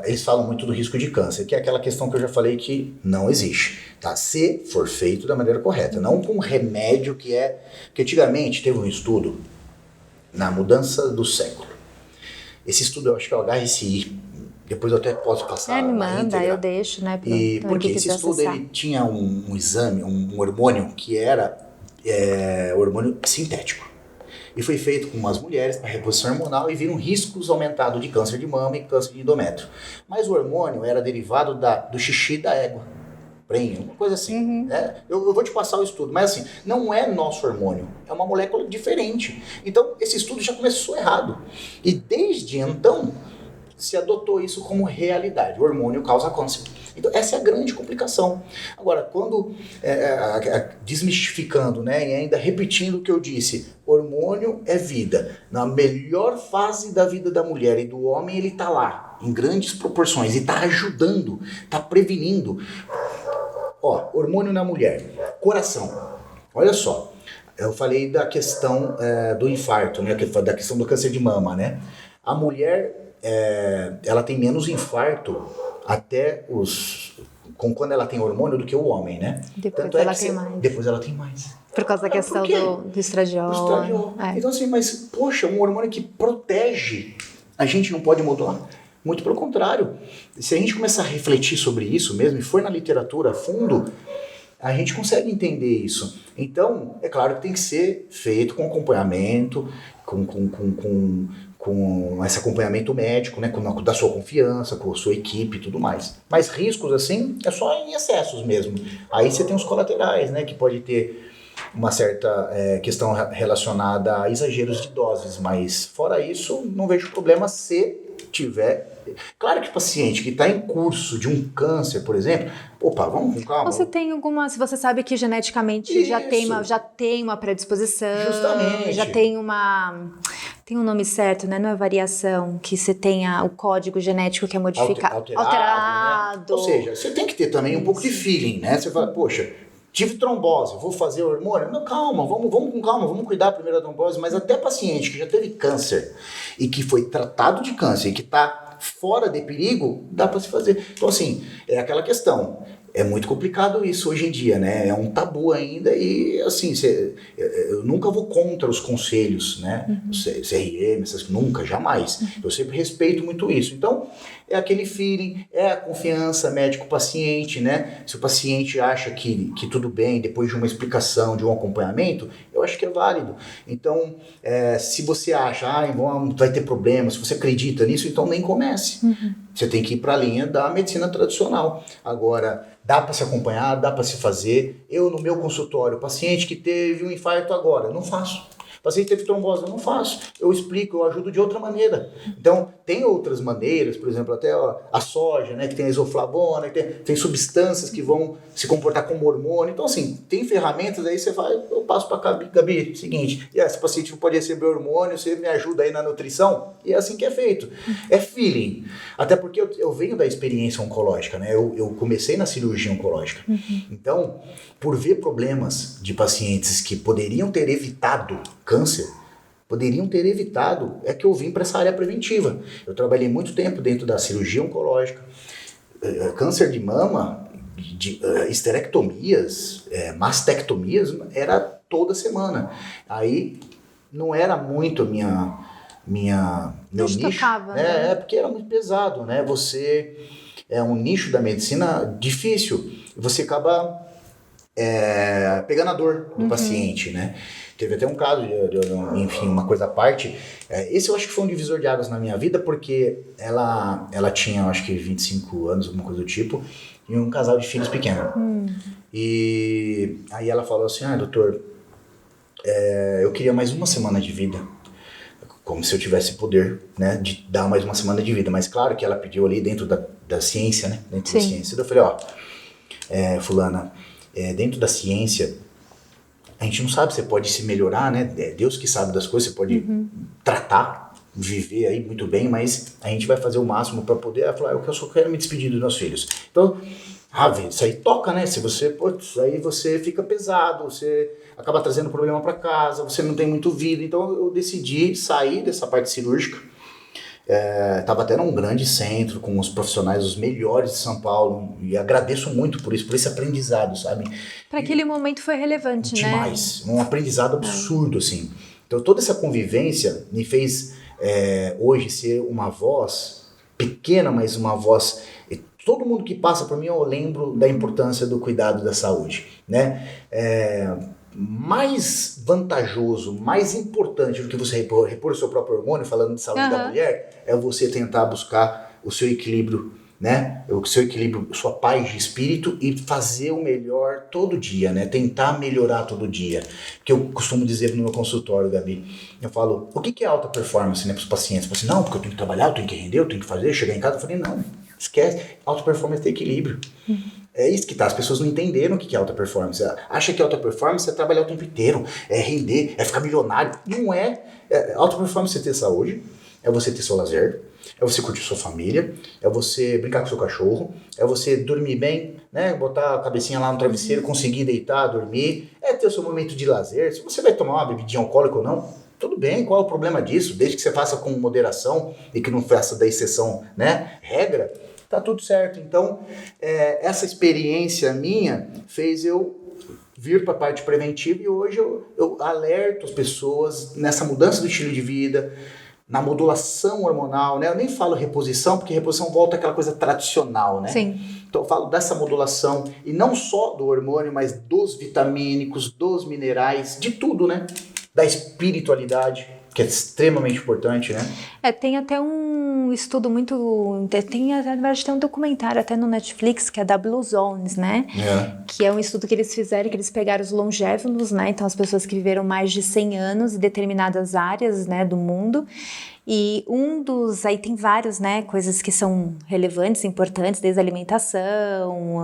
eles falam muito do risco de câncer, que é aquela questão que eu já falei que não existe, tá? Se for feito da maneira correta, não com remédio que antigamente teve um estudo na mudança do século. Esse estudo eu acho que é o HSI, depois eu até posso passar me manda, íntegra. Eu deixo, né? Porque esse estudo ele tinha um exame, um hormônio que era hormônio sintético. E foi feito com umas mulheres para reposição hormonal e viram riscos aumentados de câncer de mama e câncer de endométrio. Mas o hormônio era derivado do xixi da égua. Uma coisa assim. Né? Eu vou te passar o estudo, mas assim, não é nosso hormônio, é uma molécula diferente. Então, esse estudo já começou errado. E desde então, se adotou isso como realidade. O hormônio causa câncer. Então, essa é a grande complicação. Agora, quando, desmistificando, né, e ainda repetindo o que eu disse, hormônio é vida. Na melhor fase da vida da mulher e do homem, ele está lá, em grandes proporções, e está ajudando, está prevenindo. Hormônio na mulher, coração. Olha só, eu falei da questão do infarto, né, da questão do câncer de mama, né? A mulher, ela tem menos infarto até quando ela tem hormônio do que o homem, né? Depois ela tem mais. Depois ela tem mais. Por causa da questão do estradiol. Então assim, mas poxa, um hormônio que protege, a gente não pode modular? Muito pelo contrário. Se a gente começar a refletir sobre isso mesmo, e for na literatura a fundo, a gente consegue entender isso. Então, é claro que tem que ser feito com acompanhamento, com esse acompanhamento médico, né, da sua confiança, com a sua equipe e tudo mais. Mas riscos, assim, é só em excessos mesmo. Aí você tem os colaterais, né, que pode ter uma certa questão relacionada a exageros de doses, mas fora isso, não vejo problema se tiver. Claro que o paciente que está em curso de um câncer, por exemplo, opa, vamos com calma. Você tem alguma, se você sabe que geneticamente já tem uma predisposição, justamente, já tem tem um nome certo, né? Não é variação, que você tenha o código genético que é modificado, alterado. Né? Ou seja, você tem que ter também um pouco de feeling, né? Você fala, poxa, tive trombose, vou fazer o hormônio? Não, calma, vamos com calma, vamos cuidar primeiro da trombose, mas até paciente que já teve câncer e que foi tratado de câncer e que está fora de perigo, dá para se fazer. Então, assim, é aquela questão. É muito complicado isso hoje em dia, né? É um tabu ainda e, assim, eu nunca vou contra os conselhos, né? CRM, nunca, jamais. Eu sempre respeito muito isso. Então, é aquele feeling, é a confiança médico-paciente, né? Se o paciente acha que tudo bem, depois de uma explicação, de um acompanhamento, eu acho que é válido. Então, se você acha, vai ter problema, se você acredita nisso, então nem comece. Você tem que ir para a linha da medicina tradicional. Agora, dá para se acompanhar, dá para se fazer. Eu, no meu consultório, paciente que teve um infarto agora, não faço. Paciente que teve trombose, eu não faço. Eu explico, eu ajudo de outra maneira. Então, tem outras maneiras, por exemplo, até a soja, né, que tem a isoflavona, que tem substâncias que vão se comportar como hormônio. Então, assim, tem ferramentas, aí você vai, eu passo para a Gabi, seguinte, esse paciente não pode receber hormônio, você me ajuda aí na nutrição? E é assim que é feito. É feeling. Até porque eu venho da experiência oncológica, né? Eu comecei na cirurgia oncológica. Então, por ver problemas de pacientes que poderiam ter evitado câncer, é que eu vim para essa área preventiva. Eu trabalhei muito tempo dentro da cirurgia oncológica, câncer de mama, esterectomias, mastectomias, era toda semana. Aí não era muito meu nicho, né? Porque era muito pesado, né? Você é um nicho da medicina difícil, você acaba pegando a dor do paciente, né? Teve até um caso, enfim, uma coisa à parte. Esse eu acho que foi um divisor de águas na minha vida, porque ela tinha, eu acho que 25 anos, alguma coisa do tipo, e um casal de filhos pequenos. E aí ela falou assim, doutor, eu queria mais uma semana de vida. Como se eu tivesse poder, né, de dar mais uma semana de vida. Mas claro que ela pediu ali dentro da ciência, né? Dentro da ciência. Eu falei, fulana, dentro da ciência, a gente não sabe, você pode se melhorar, né? Deus que sabe das coisas, você pode tratar, viver aí muito bem, mas a gente vai fazer o máximo para poder. Ela falou, eu só quero me despedir dos meus filhos. Então, isso aí toca, né? Se você, aí você fica pesado, você acaba trazendo problema para casa, você não tem muito vida. Então eu decidi sair dessa parte cirúrgica. Estava até num grande centro com os profissionais, os melhores de São Paulo, e agradeço muito por isso, por esse aprendizado, sabe? Para aquele momento foi relevante, demais, né? Um aprendizado absurdo, assim. Então toda essa convivência me fez hoje ser uma voz pequena, mas uma voz. Todo mundo que passa por mim, eu lembro da importância do cuidado da saúde, né? Mais vantajoso, mais importante do que você repor o seu próprio hormônio, falando de saúde da mulher, é você tentar buscar o seu equilíbrio, né? O seu equilíbrio, sua paz de espírito e fazer o melhor todo dia, né? Tentar melhorar todo dia. Que eu costumo dizer no meu consultório, Gabi, eu falo, o que é alta performance, né, para os pacientes? Eu falo assim, não, porque eu tenho que trabalhar, eu tenho que render, eu tenho que fazer, chegar em casa. Eu falei, não, esquece, alta performance tem equilíbrio. É isso que tá, as pessoas não entenderam o que é alta performance. Acha que alta performance é trabalhar o tempo inteiro, é render, é ficar milionário. Não é. Alta performance é ter saúde, é você ter seu lazer, é você curtir sua família, é você brincar com seu cachorro, é você dormir bem, né? Botar a cabecinha lá no travesseiro, conseguir deitar, dormir, é ter o seu momento de lazer. Se você vai tomar uma bebidinha alcoólica ou não, tudo bem, qual é o problema disso? Desde que você faça com moderação e que não faça da exceção, né, regra, tá tudo certo. Então, essa experiência minha fez eu vir para a parte preventiva e hoje eu alerto as pessoas nessa mudança do estilo de vida, na modulação hormonal, né? Eu nem falo reposição, porque reposição volta àquela coisa tradicional, né? Sim. Então eu falo dessa modulação, e não só do hormônio, mas dos vitamínicos, dos minerais, de tudo, né? Da espiritualidade, que é extremamente importante, né? Tem até um estudo muito... Tem um documentário até no Netflix, que é da Blue Zones, né? Que é um estudo que eles fizeram, que eles pegaram os longevos, né? Então, as pessoas que viveram mais de 100 anos em determinadas áreas, né, do mundo. E aí tem vários, né, coisas que são relevantes, importantes, desde a alimentação,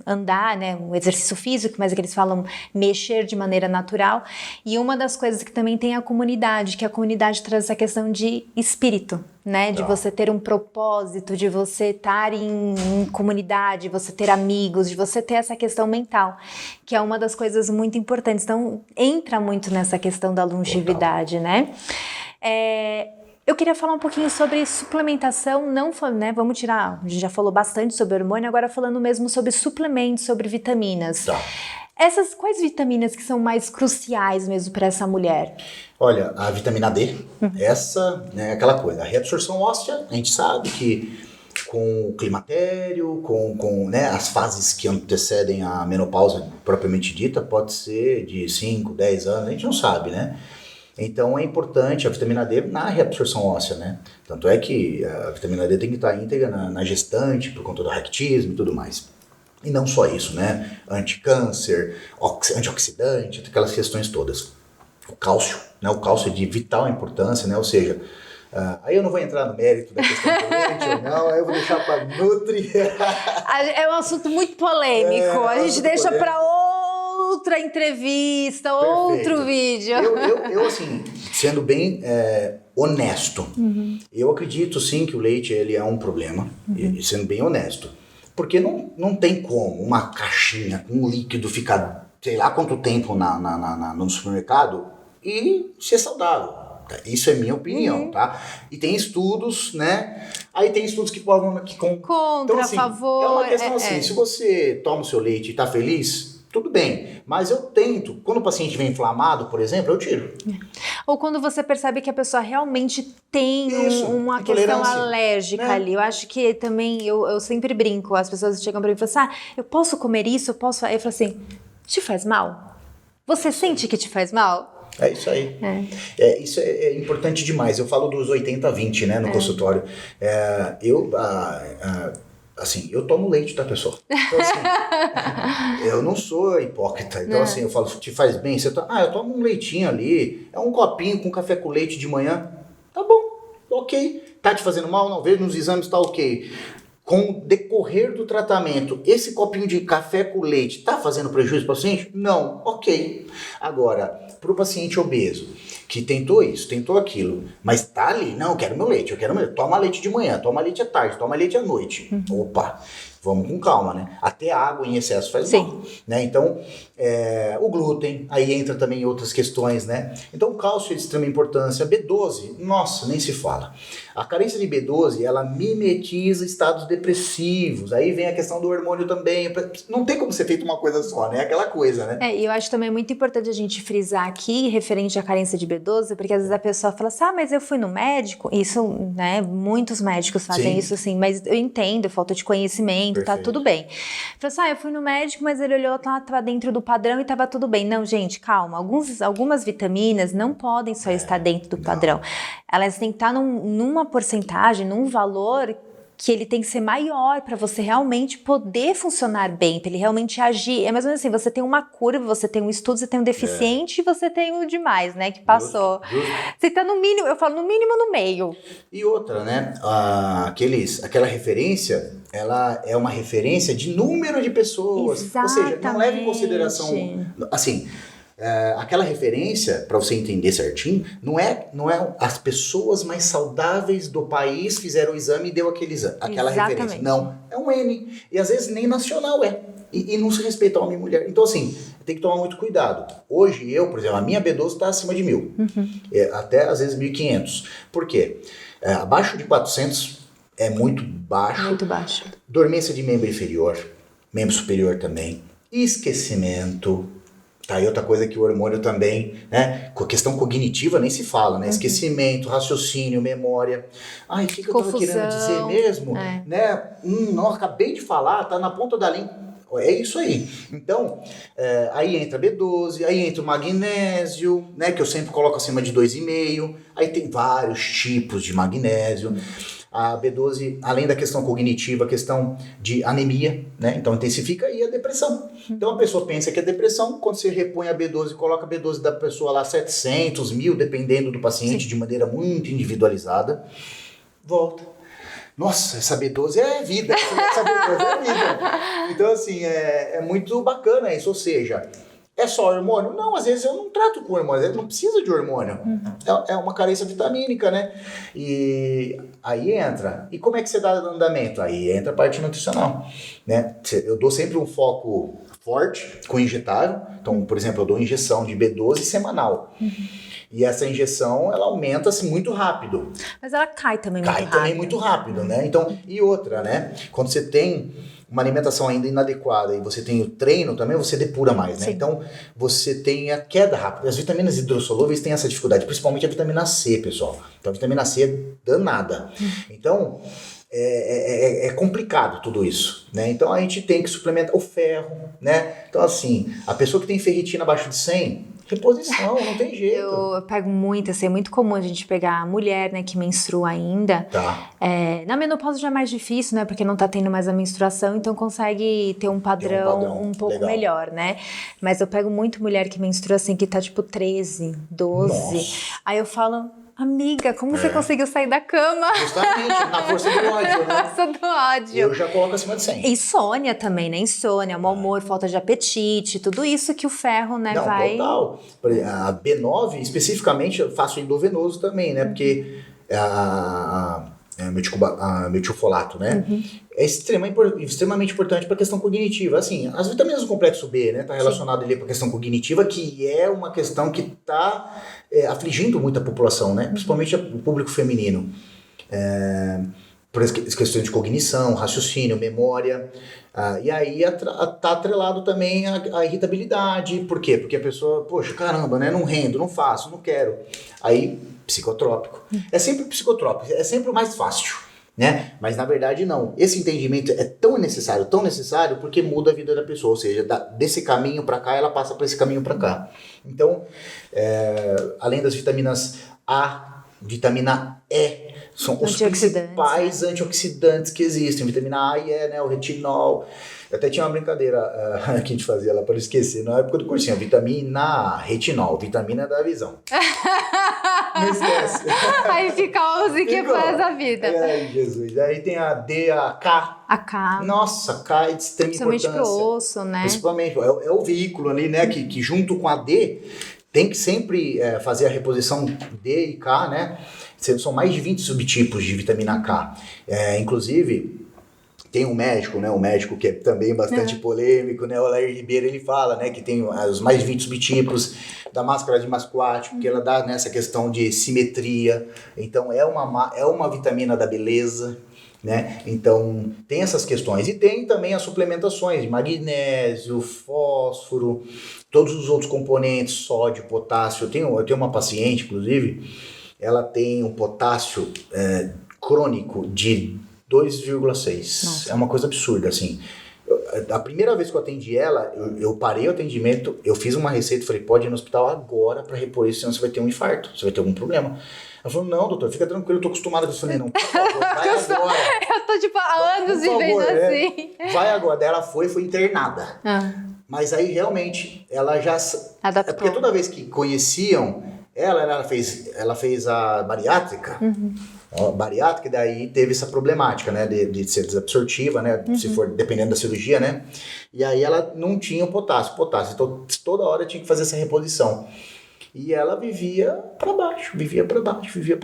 andar, né, um exercício físico, mas é que eles falam mexer de maneira natural. E uma das coisas que também tem a comunidade, que a comunidade traz essa questão de espírito, né, de você ter um propósito, de você estar em comunidade, você ter amigos, de você ter essa questão mental, que é uma das coisas muito importantes. Então, entra muito nessa questão da longevidade, né? Eu queria falar um pouquinho sobre suplementação, né? Vamos tirar, a gente já falou bastante sobre hormônio, agora falando mesmo sobre suplementos, sobre vitaminas. Tá. Quais vitaminas que são mais cruciais mesmo para essa mulher? Olha, a vitamina D, essa, né, aquela coisa, a reabsorção óssea, a gente sabe que com o climatério, com né, as fases que antecedem a menopausa propriamente dita, pode ser de 5, 10 anos, a gente não sabe, né? Então é importante a vitamina D na reabsorção óssea, né? Tanto é que a vitamina D tem que estar íntegra na gestante, por conta do raquitismo e tudo mais. E não só isso, né? Anticâncer, antioxidante, aquelas questões todas. O cálcio, né? O cálcio é de vital importância, né? Ou seja, aí eu não vou entrar no mérito da questão do leite ou não, aí eu vou deixar para Nutri. É um assunto muito polêmico, a gente deixa para outra entrevista, outro vídeo. Eu assim, sendo bem honesto, eu acredito sim que o leite ele é um problema, e sendo bem honesto, porque não tem como uma caixinha com um líquido ficar, sei lá quanto tempo no supermercado e ser saudável. Isso é minha opinião, tá? E tem estudos, né? Aí tem estudos que provam que contra, então, assim, a favor. É uma questão assim, se você toma o seu leite e tá feliz, tudo bem. Mas eu tento, quando o paciente vem inflamado, por exemplo, eu tiro. Ou quando você percebe que a pessoa realmente tem uma questão alérgica ali. Eu acho que também, eu sempre brinco, as pessoas chegam pra mim e falam assim, eu posso comer isso? Eu falo assim, te faz mal? Você sente que te faz mal? É isso aí. Isso é importante demais. Eu falo dos 80-20, né, no consultório. Eu tomo leite da pessoa. Então, assim, eu não sou hipócrita. Então, assim, eu falo, te faz bem? Eu tomo um leitinho ali, é um copinho com café com leite de manhã. Tá bom, ok. Tá te fazendo mal? Não, vejo nos exames, tá ok. Com o decorrer do tratamento, esse copinho de café com leite tá fazendo prejuízo para o paciente? Não, ok. Agora, para o paciente obeso, que tentou isso, tentou aquilo, mas tá ali, não, eu quero meu leite, toma leite de manhã, toma leite à tarde, toma leite à noite. Opa, vamos com calma, né? Até água em excesso faz mal, né? Então, o glúten, aí entra também outras questões, né? Então, o cálcio é de extrema importância. B12, nossa, nem se fala. A carência de B12, ela mimetiza estados depressivos. Aí vem a questão do hormônio também. Não tem como ser feito uma coisa só, né? Aquela coisa, né? E eu acho também muito importante a gente frisar aqui, referente à carência de B12, porque às vezes a pessoa fala assim, mas eu fui no médico. Isso, né? Muitos médicos fazem isso, assim, mas eu entendo, falta de conhecimento, tá tudo bem. Fala assim, eu fui no médico, mas ele olhou, tava dentro do padrão e tava tudo bem. Não, gente, calma. Algumas vitaminas não podem só estar dentro do padrão. Elas têm que estar numa porcentagem, num valor que ele tem que ser maior para você realmente poder funcionar bem, para ele realmente agir. É mais ou menos assim, você tem uma curva, você tem um estudo, você tem um deficiente e você tem o demais, né, que passou. Justo. Você tá no mínimo, eu falo no mínimo no meio. E outra, né, aquela referência, ela é uma referência de número de pessoas. Exatamente. Ou seja, não leva em consideração, assim... aquela referência, para você entender certinho, não é as pessoas mais saudáveis do país fizeram o exame e deu aquela referência. Não, é um N. E às vezes nem nacional é. E não se respeita homem e mulher. Então, assim, tem que tomar muito cuidado. Hoje, por exemplo, a minha B12 está acima de 1.000. Até às vezes 1.500. Por quê? Abaixo de 400... é muito baixo. Muito baixo. Dormência de membro inferior, membro superior também. Esquecimento. Tá, e outra coisa que o hormônio também, né? Com a questão cognitiva nem se fala, né? Esquecimento, raciocínio, memória. Ai, o que eu tava querendo dizer mesmo? Né? Não, acabei de falar, tá na ponta da língua. É isso aí. Então, aí entra B12, aí entra o magnésio, né? Que eu sempre coloco acima de 2,5. Aí tem vários tipos de magnésio. A B12, além da questão cognitiva, a questão de anemia, né? Então intensifica aí a depressão. Então a pessoa pensa que é depressão, quando você repõe a B12, coloca a B12 da pessoa lá 700, 1.000, dependendo do paciente, de maneira muito individualizada, volta. Nossa, essa B12 é vida, essa B12 é vida. Então assim, é muito bacana isso, ou seja... É só hormônio? Não, às vezes eu não trato com hormônio, às vezes não precisa de hormônio. É uma carência vitamínica, né? E aí entra. E como é que você dá andamento? Aí entra a parte nutricional, né? Eu dou sempre um foco forte com injetável. Então, por exemplo, eu dou injeção de B12 semanal. E essa injeção, ela aumenta-se muito rápido. Mas ela cai também muito rápido. Cai também muito rápido, né? Então, e outra, né? Quando você tem uma alimentação ainda inadequada e você tem o treino também, você depura mais, né? Sim. Então, você tem a queda rápida. As vitaminas hidrossolúveis têm essa dificuldade, principalmente a vitamina C, pessoal. Então, a vitamina C é danada. Então, é complicado tudo isso, né? Então, a gente tem que suplementar o ferro, né? Então, assim, a pessoa que tem ferritina abaixo de 100... reposição, não tem jeito. Eu pego muito, assim, é muito comum a gente pegar a mulher, né, que menstrua ainda. Tá. Na menopausa já é mais difícil, né, porque não tá tendo mais a menstruação, então consegue ter um padrão um pouco legal. melhor, né? Mas eu pego muito mulher que menstrua, assim, que tá tipo 13, 12. Nossa. Aí eu falo... Amiga, como você conseguiu sair da cama? Justamente, na força do ódio, né? Na força do ódio. Eu já coloco acima de 100. Insônia também, né? Insônia, mau humor, falta de apetite, tudo isso que o ferro, né, Não, vai... total. A B9, especificamente, eu faço endovenoso também, né? Porque a metilfolato, né? É extremamente importante para a questão cognitiva. Assim, as vitaminas do complexo B, né? Tá relacionado ali para a questão cognitiva, que é uma questão que tá afligindo muito a população, né? Principalmente o público feminino. Por as questões de cognição, raciocínio, memória. E aí tá atrelado também a irritabilidade. Por quê? Porque a pessoa, poxa, caramba, né? Não rendo, não faço, não quero. Aí, psicotrópico. É sempre psicotrópico, é sempre o mais fácil, né? Mas na verdade não. Esse entendimento é tão necessário, porque muda a vida da pessoa. Ou seja, desse caminho para cá, ela passa para esse caminho para cá. Então, além das vitaminas A, vitamina E, são os principais antioxidantes que existem. Vitamina A e E, né? O retinol. Eu até tinha uma brincadeira que a gente fazia lá para não esquecer. Na época do cursinho, vitamina A, retinol, vitamina da visão. Não esquece. Aí fica a musiquinha pro resto da vida. Ai, Jesus. Aí tem a D, a K. A K. Nossa, a K é de extrema importância. Principalmente pro osso, né? Principalmente. É o veículo ali, né? Que junto com a D, tem que sempre fazer a reposição D e K, né? São mais de 20 subtipos de vitamina K. Inclusive... Tem um médico, né? Um médico que é também bastante polêmico, né? O Alair Ribeiro, ele fala, né? Que tem os mais de 20 subtipos da máscara de mascoate, porque ela dá nessa questão de simetria. Então, é uma vitamina da beleza, né? Então, tem essas questões. E tem também as suplementações de magnésio, fósforo, todos os outros componentes, sódio, potássio. Eu tenho uma paciente, inclusive, ela tem um potássio crônico de 2,6. É uma coisa absurda, assim. A primeira vez que eu atendi ela, eu parei o atendimento, eu fiz uma receita e falei, pode ir no hospital agora pra repor isso, senão você vai ter um infarto, você vai ter algum problema. Ela falou, não, doutor, fica tranquilo, eu tô acostumado. Eu falei, não, por favor, vai agora. Eu tô, tipo, há anos vivendo assim. Vai agora. Daí ela foi internada. Mas aí, realmente, ela já... Adaptou. Porque toda vez que conheciam ela fez a bariátrica, bariátrica, e daí teve essa problemática, né, de ser desabsortiva, né, se for dependendo da cirurgia, né, e aí ela não tinha o potássio, então toda hora tinha que fazer essa reposição. E ela vivia para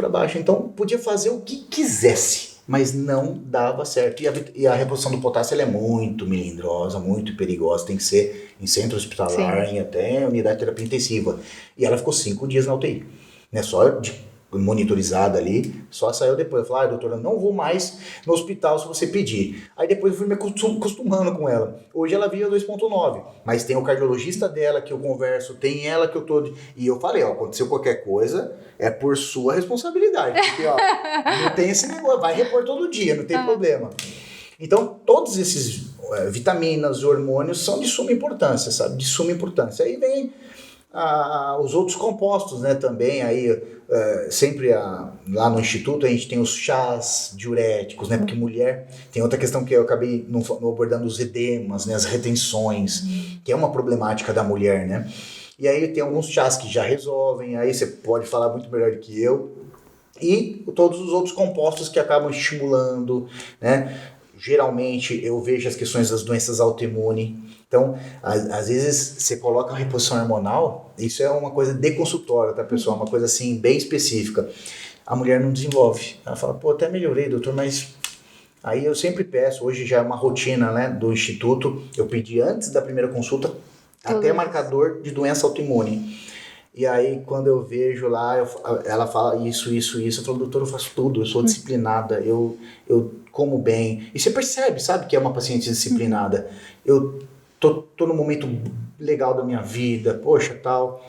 baixo, então podia fazer o que quisesse, mas não dava certo. E a reposição do potássio ela é muito melindrosa, muito perigosa, tem que ser em centro hospitalar, em até unidade de terapia intensiva. E ela ficou 5 dias na UTI, né, só de monitorizada ali, só saiu depois. Eu falei, doutora, não vou mais no hospital se você pedir. Aí depois eu fui me acostumando com ela. Hoje ela via 2.9, mas tem o cardiologista dela que eu converso, tem ela que eu tô... E eu falei, aconteceu qualquer coisa, é por sua responsabilidade, porque, não tem esse negócio, vai repor todo dia, não tem problema. Então, todos esses vitaminas e hormônios são de suma importância, sabe? De suma importância. Aí vem os outros compostos, né? Também aí, sempre lá no Instituto, a gente tem os chás diuréticos, né? Porque mulher... Tem outra questão que eu acabei não abordando, os edemas, né? As retenções, que é uma problemática da mulher, né? E aí tem alguns chás que já resolvem, aí você pode falar muito melhor do que eu. E todos os outros compostos que acabam estimulando, né? Geralmente eu vejo as questões das doenças autoimunes. Então, às vezes você coloca uma reposição hormonal, isso é uma coisa de consultório, tá, pessoal? Uma coisa assim, bem específica. A mulher não desenvolve. Ela fala, pô, até melhorei, doutor, mas... Aí eu sempre peço, hoje já é uma rotina, né, do Instituto, eu pedi antes da primeira consulta, até marcador de doença autoimune. E aí, quando eu vejo lá, ela fala isso. Eu falo, doutor, eu faço tudo, eu sou disciplinada, eu como bem. E você percebe, sabe, que é uma paciente disciplinada. Eu tô num momento legal da minha vida, poxa, tal.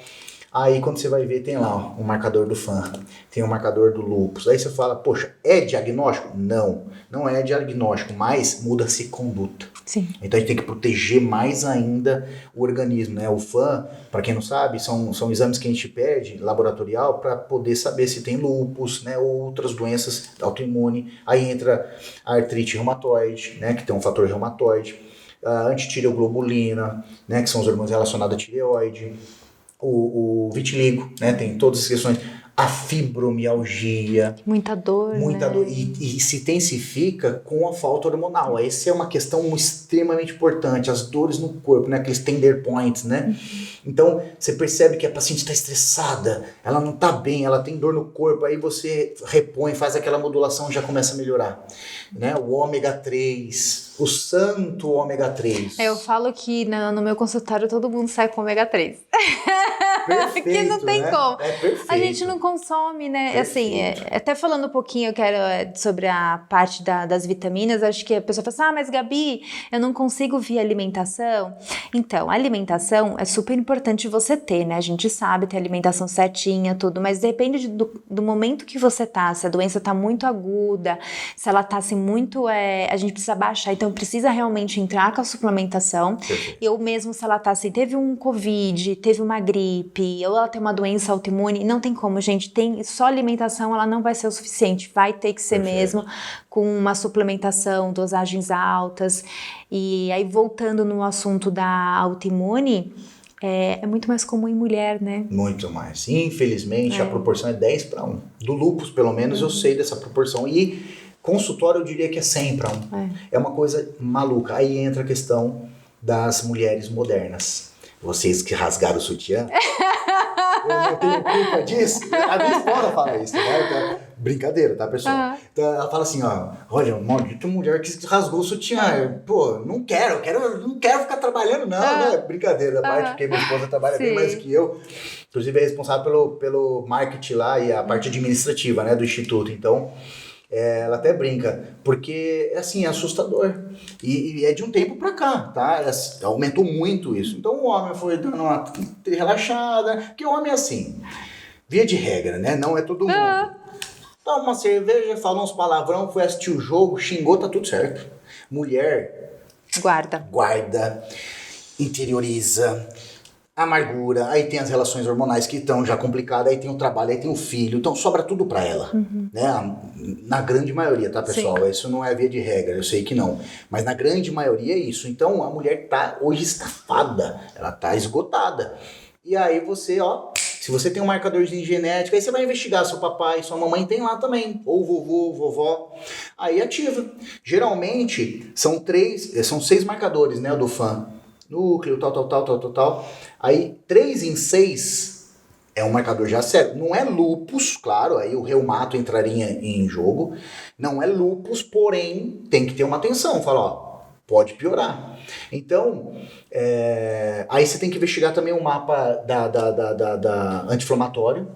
Aí, quando você vai ver, tem lá o marcador do FAN, tem o marcador do lúpus. Aí você fala, poxa, é diagnóstico? Não é diagnóstico, mas muda-se conduta. Sim. Então a gente tem que proteger mais ainda o organismo, né? O FAN, para quem não sabe, são exames que a gente pede, laboratorial, para poder saber se tem lúpus, né? Ou outras doenças autoimunes. Aí entra a artrite reumatoide, né? Que tem um fator reumatoide, a antitireoglobulina, né? Que são os hormônios relacionados à tireoide, o vitiligo, né? Tem todas as questões, a fibromialgia. Muita dor, Muita né? dor. E se intensifica com a falta hormonal. Essa é uma questão extremamente importante. As dores no corpo, né? Aqueles tender points, né? Então, você percebe que a paciente está estressada, ela não está bem, ela tem dor no corpo, aí você repõe, faz aquela modulação e já começa a melhorar. Né? O ômega 3, o santo ômega 3. Eu falo que no meu consultório todo mundo sai com ômega 3. Perfeito, que não tem, né? Como. É perfeito. A gente não consome, né? Perfeito. Assim, até falando um pouquinho, eu quero sobre a parte das vitaminas, acho que a pessoa fala assim, mas Gabi, eu não consigo via alimentação. Então, a alimentação é super importante você ter, né? A gente sabe ter alimentação certinha, tudo, mas depende do momento que você tá, se a doença tá muito aguda, se ela tá assim muito, a gente precisa baixar, então precisa realmente entrar com a suplementação. Eu mesmo, se ela tá assim, teve um Covid, teve uma gripe, ou ela tem uma doença autoimune, não tem como, gente, só alimentação ela não vai ser o suficiente, vai ter que ser mesmo com uma suplementação, dosagens altas. E aí, voltando no assunto da autoimune, é muito mais comum em mulher, né? Muito mais. Infelizmente, a proporção é 10:1. Do lúpus, pelo menos, eu sei dessa proporção. E consultório, eu diria que é 100:1. É uma coisa maluca. Aí entra a questão das mulheres modernas. Vocês que rasgaram o sutiã, eu não tenho culpa disso. A minha esposa fala isso, né? Então, brincadeira, tá, pessoal? Então, ela fala assim, olha, maldita mulher que rasgou o sutiã. Pô, não quero ficar trabalhando, não, né? Brincadeira da parte, porque minha esposa trabalha bem mais que eu. Inclusive, é responsável pelo marketing lá e a parte administrativa, né, do Instituto. Então, ela até brinca, porque assim, é assustador. E é de um tempo pra cá, tá? Aumentou muito isso. Então o homem foi dando uma relaxada, porque o homem é assim, via de regra, né? Não é todo mundo. Toma uma cerveja, falou uns palavrão, foi assistir o jogo, xingou, tá tudo certo. Mulher guarda, interioriza, amargura, aí tem as relações hormonais que estão já complicadas, aí tem o trabalho, aí tem o filho, então sobra tudo pra ela, né? Na grande maioria, tá, pessoal? Sim. Isso não é via de regra, eu sei que não, mas na grande maioria é isso. Então a mulher tá hoje estafada, ela tá esgotada. E aí você, se você tem um marcadorzinho genético, aí você vai investigar, seu papai, sua mamãe tem lá também, ou vovô, vovó, aí ativa. Geralmente são 6 marcadores, né, do FAN. Núcleo, tal. Aí, 3 em 6 é um marcador já sério. Não é lúpus, claro, aí o reumato entraria em jogo. Não é lúpus, porém, tem que ter uma atenção. Fala, pode piorar. Então, aí você tem que investigar também o mapa da anti-inflamatório.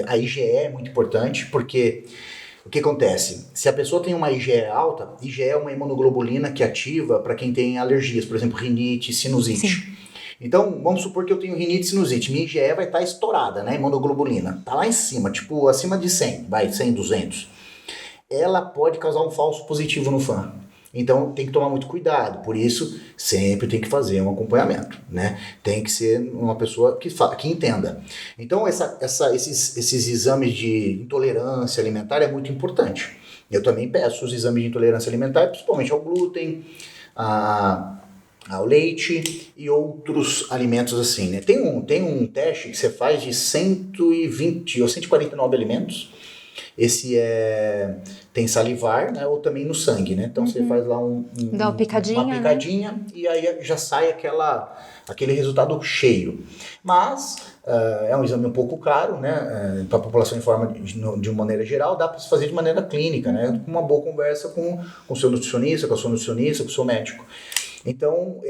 A IgE é muito importante, porque o que acontece? Se a pessoa tem uma IgE alta, IgE é uma imunoglobulina que ativa para quem tem alergias, por exemplo, rinite, sinusite. Sim. Então, vamos supor que eu tenho rinite e sinusite. Minha IgE vai estar estourada, né? Imunoglobulina. Tá lá em cima, tipo acima de 100, 100, 200. Ela pode causar um falso positivo no fã. Então, tem que tomar muito cuidado. Por isso, sempre tem que fazer um acompanhamento, né? Tem que ser uma pessoa que entenda. Então, esses exames de intolerância alimentar é muito importante. Eu também peço os exames de intolerância alimentar, principalmente ao glúten, ao leite e outros alimentos assim, né? Tem um teste que você faz de 120 ou 149 alimentos. Esse tem salivar, né? Ou também no sangue, né? Então você faz lá dá uma picadinha, né? E aí já sai aquele resultado cheio. Mas é um exame um pouco caro, né? Para a população de uma maneira geral, dá para se fazer de maneira clínica, né? Com uma boa conversa com o seu nutricionista, com a sua nutricionista, com o seu médico. Então,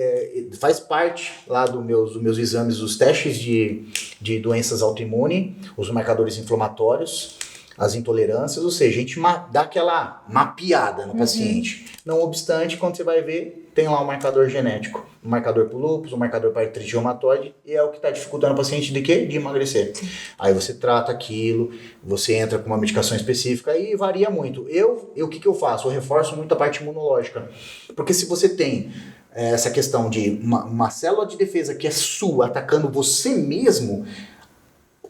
faz parte lá dos meus exames, os testes de doenças autoimunes, os marcadores inflamatórios, as intolerâncias, ou seja, a gente dá aquela mapeada no paciente. Não obstante, quando você vai ver, tem lá um marcador genético, um marcador para o lúpus, um marcador para artrite reumatoide, e é o que está dificultando o paciente de quê? De emagrecer. Sim. Aí você trata aquilo, você entra com uma medicação específica e varia muito. O que eu faço? Eu reforço muito a parte imunológica, porque se você tem essa questão de uma célula de defesa que é sua, atacando você mesmo,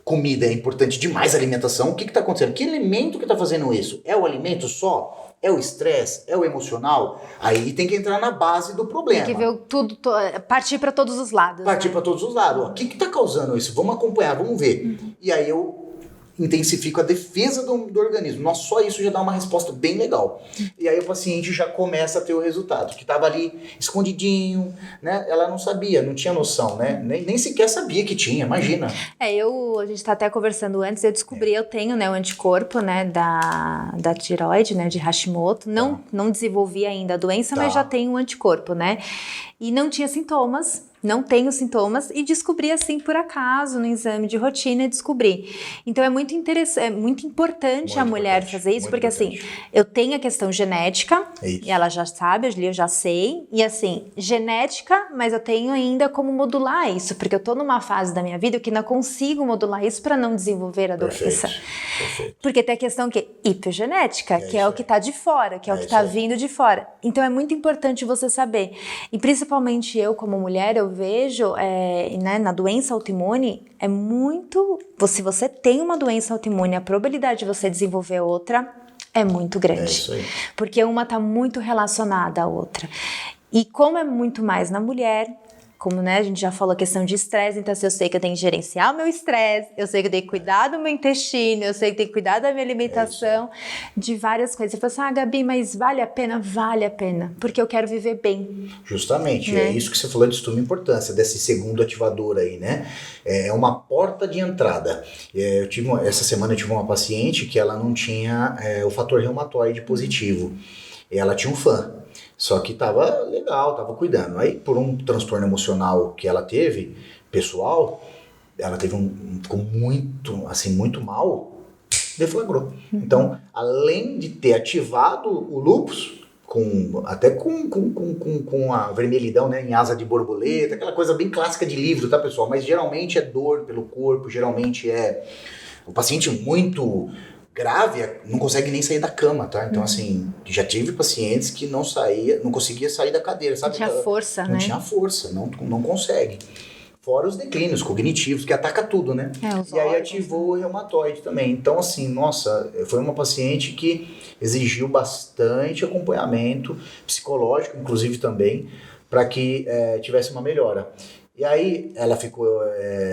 comida é importante demais, alimentação. O que está acontecendo? Que elemento que está fazendo isso? É o alimento só? É o estresse? É o emocional? Aí tem que entrar na base do problema. Tem que ver tudo, partir para todos os lados. Partir para todos os lados. O que está causando isso? Vamos acompanhar, vamos ver. E aí eu intensifico a defesa do organismo. Nossa, só isso já dá uma resposta bem legal. E aí o paciente já começa a ter o resultado, que estava ali escondidinho, né? Ela não sabia, não tinha noção, né? Nem sequer sabia que tinha, imagina. A gente tá até conversando antes, eu descobri, eu tenho, né, o anticorpo, né, da tireoide, né, de Hashimoto. Não desenvolvi ainda a doença, mas já tenho um anticorpo, né? E não tinha sintomas. Não tenho sintomas e descobri assim por acaso no exame de rotina, descobri. Então é muito interessante, é muito importante a mulher fazer isso, porque assim, eu tenho a questão genética, e ela já sabe, eu já sei, e assim, genética, mas eu tenho ainda como modular isso, porque eu tô numa fase da minha vida que não consigo modular isso para não desenvolver a doença. Perfeito. Porque tem a questão que hipogenética, que é o que tá de fora, que é o que tá vindo de fora. Então é muito importante você saber. E principalmente eu como mulher, eu vejo, né, na doença autoimune, é muito... Se você tem uma doença autoimune, a probabilidade de você desenvolver outra é muito grande. É isso aí. Porque uma está muito relacionada à outra. E como é muito mais na mulher... Como, né, a gente já falou a questão de estresse, então se eu sei que eu tenho que gerenciar o meu estresse, eu sei que eu tenho que cuidar do meu intestino, eu sei que eu tenho que cuidar da minha alimentação, de várias coisas. Você fala assim, Gabi, mas vale a pena? Vale a pena, porque eu quero viver bem. Justamente, né? É isso que você falou de suma importância, desse segundo ativador aí, né? É uma porta de entrada. Essa semana eu tive uma paciente que ela não tinha o fator reumatoide positivo. Ela tinha um fã. Só que tava legal, tava cuidando. Aí, por um transtorno emocional que ela teve, pessoal, ela ficou muito mal, deflagrou. Então, além de ter ativado o lúpus, até com a vermelhidão, né, em asa de borboleta, aquela coisa bem clássica de livro, tá, pessoal? Mas geralmente é dor pelo corpo, geralmente é o paciente muito... grave, não consegue nem sair da cama, tá? Então, assim, já tive pacientes que não conseguia sair da cadeira, sabe? Não tinha força, né? Não tinha força, não consegue. Fora os declínios cognitivos, que ataca tudo, né? E aí ativou o reumatoide também. Então, assim, nossa, foi uma paciente que exigiu bastante acompanhamento psicológico, inclusive também, para que tivesse uma melhora. E aí ela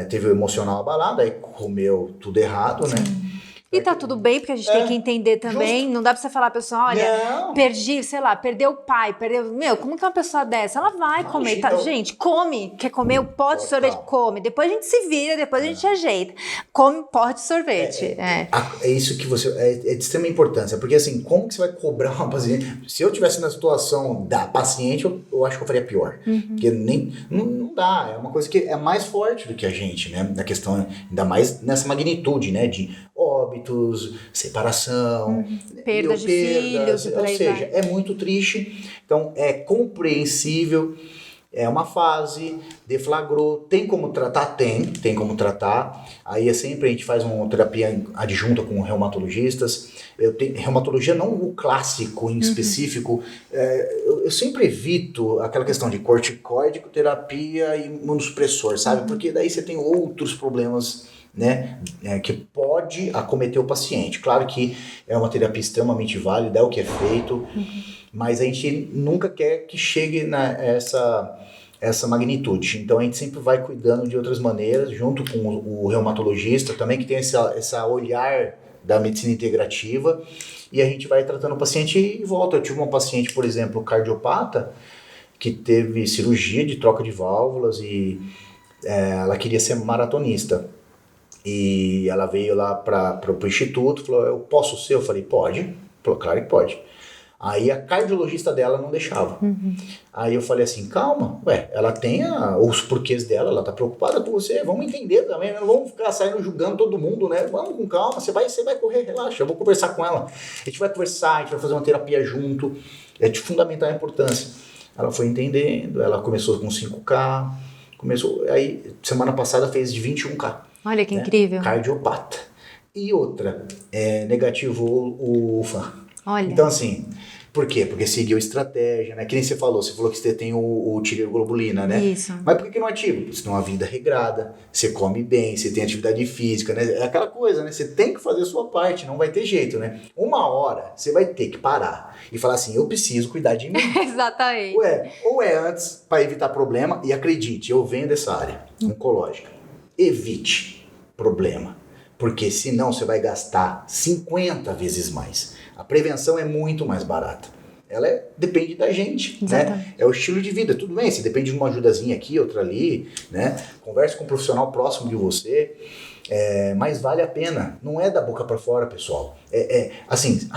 teve o emocional abalado, aí comeu tudo errado, né? E tá tudo bem, porque a gente tem que entender também. Justo. Não dá pra você falar, pessoal, olha, perdi, sei lá, perdeu o pai, perdeu... Meu, como que uma pessoa dessa? Ela vai comer, tá? Gente, come. Quer comer o pote de sorvete? Come. Depois a gente se vira, depois a gente ajeita. Come pote de sorvete. É isso que você... É de extrema importância, porque assim, como que você vai cobrar uma paciente? Se eu tivesse na situação da paciente, eu acho que eu faria pior. Porque não dá, é uma coisa que é mais forte do que a gente, né? Na questão, ainda mais nessa magnitude, né? De óbitos, separação, perda de filhos, ou seja, é muito triste, então é compreensível, é uma fase, deflagrou, tem como tratar? Tem como tratar, aí sempre a gente faz uma terapia adjunta com reumatologistas, reumatologia não o clássico em específico, eu sempre evito aquela questão de corticoide, terapia e imunossupressor, sabe, porque daí você tem outros problemas, né, que pode acometer o paciente. Claro que é uma terapia extremamente válida, é o que é feito, mas a gente nunca quer que chegue essa magnitude. Então a gente sempre vai cuidando de outras maneiras, junto com o reumatologista também, que tem essa olhar da medicina integrativa, e a gente vai tratando o paciente e volta. Eu tive uma paciente, por exemplo, cardiopata, que teve cirurgia de troca de válvulas e ela queria ser maratonista. E ela veio lá para o instituto, falou, eu posso ser? Eu falei, pode. Falou, claro que pode. Aí a cardiologista dela não deixava. Aí eu falei assim, calma, ela tem os porquês dela, ela tá preocupada com você, vamos entender também, não vamos ficar saindo julgando todo mundo, né? Vamos com calma, você vai correr, relaxa, eu vou conversar com ela. A gente vai conversar, a gente vai fazer uma terapia junto, é de fundamental importância. Ela foi entendendo, ela começou com 5K, aí semana passada fez de 21K. Olha que incrível. Cardiopata. E outra, negativo o UFA. Olha. Então assim, por quê? Porque seguiu estratégia, né? Que nem você falou que você tem o tireoglobulina, né? Isso. Mas por que não ativa? Você tem uma vida regrada, você come bem, você tem atividade física, né? É aquela coisa, né? Você tem que fazer a sua parte, não vai ter jeito, né? Uma hora você vai ter que parar e falar assim, eu preciso cuidar de mim. Exatamente. Ou é antes para evitar problema, e acredite, eu venho dessa área oncológica. Evite problema, porque senão você vai gastar 50 vezes mais. A prevenção é muito mais barata. Ela depende da gente, né? É o estilo de vida, tudo bem, você depende de uma ajudazinha aqui, outra ali, né? Converse com um profissional próximo de você, mas vale a pena. Não é da boca para fora, pessoal. Assim,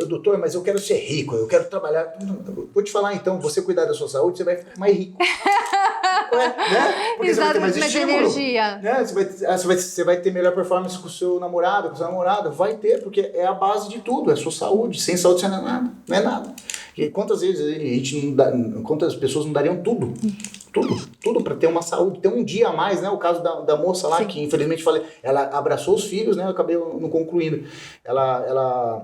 doutor, mas eu quero ser rico, eu quero trabalhar. Vou te falar então, você cuidar da sua saúde, você vai ficar mais rico. Né? Porque você vai ter mais estímulo, energia. Né? Você vai ter melhor performance com o seu namorado, com a sua namorada. Vai ter, porque é a base de tudo, é a sua saúde. Sem saúde você não é nada. Não é nada. E quantas vezes quantas pessoas não dariam tudo para ter uma saúde, ter um dia a mais, né? O caso da moça lá, que infelizmente ela abraçou os filhos, né? Eu acabei não concluindo. Ela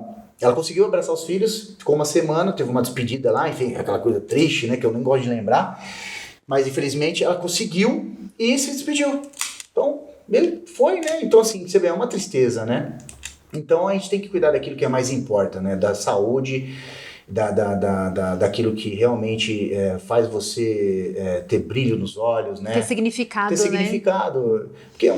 conseguiu abraçar os filhos, ficou uma semana, teve uma despedida lá, enfim, aquela coisa triste, né? Que eu nem gosto de lembrar. Mas infelizmente ela conseguiu e se despediu. Então, ele foi, né? Então assim, você vê, é uma tristeza, né? Então a gente tem que cuidar daquilo que é mais importa, né? Da saúde, daquilo que realmente faz você ter brilho nos olhos, né? Ter significado, Ter significado. Porque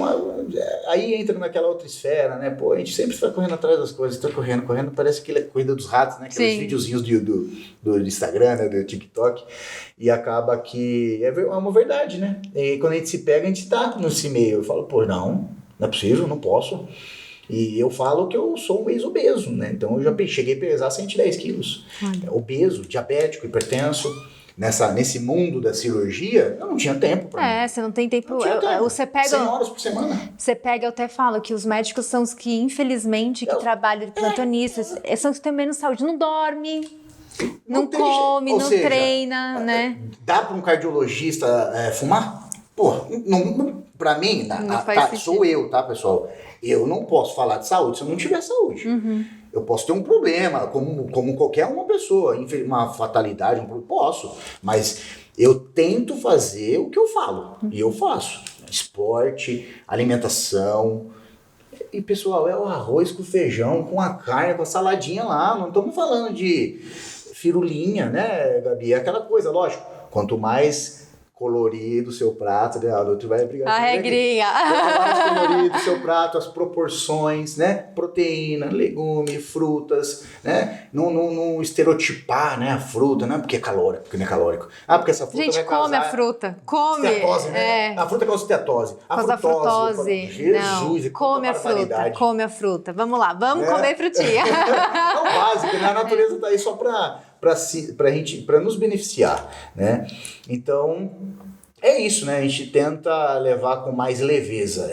aí entra naquela outra esfera, né? Pô, a gente sempre está correndo atrás das coisas, está correndo, parece que é corrida dos ratos, né? Aqueles videozinhos do Instagram, né? Do TikTok. E acaba que é uma verdade, né? E quando a gente se pega, a gente tá nesse meio. Eu falo, pô, não é possível, não posso. E eu falo que eu sou um ex-obeso, né? Então eu já cheguei a pesar 110 quilos. Obeso, diabético, hipertenso. Nesse mundo da cirurgia, eu não tinha tempo pra mim. Você não tem tempo. Você pega 100 horas por semana. Você pega, eu até falo que os médicos são os que, infelizmente, que trabalham de plantonistas, são os que têm menos saúde. Não dorme, não come, não treina, né? Dá pra um cardiologista fumar? Pô, pra mim, sou eu, tá, pessoal? Eu não posso falar de saúde se eu não tiver saúde. Eu posso ter um problema, como qualquer uma pessoa, uma fatalidade, posso, mas eu tento fazer o que eu falo, e eu faço. Esporte, alimentação, e pessoal, é o arroz com feijão, com a carne, com a saladinha lá, não estamos falando de firulinha, né, Gabi? É aquela coisa, lógico, quanto mais colorido o seu prato, né? Tu vai brigar A comigo aqui. regrinha. Mais colorido o seu prato, as proporções, né? Proteína, legume, frutas, né? Não estereotipar, né? A fruta, né? Porque é calórico, porque não é calórico. Ah, porque essa fruta Gente, vai come causar a fruta. Come. esteatose, né? É. A fruta causa esteatose. A Causa frutose. Jesus, Não. é Come a quanta fruta. barbaridade. Come a fruta. Vamos lá, vamos Né? comer frutinha. É o básico, né? A natureza tá aí só pra nos beneficiar, né? Então, é isso, né? A gente tenta levar com mais leveza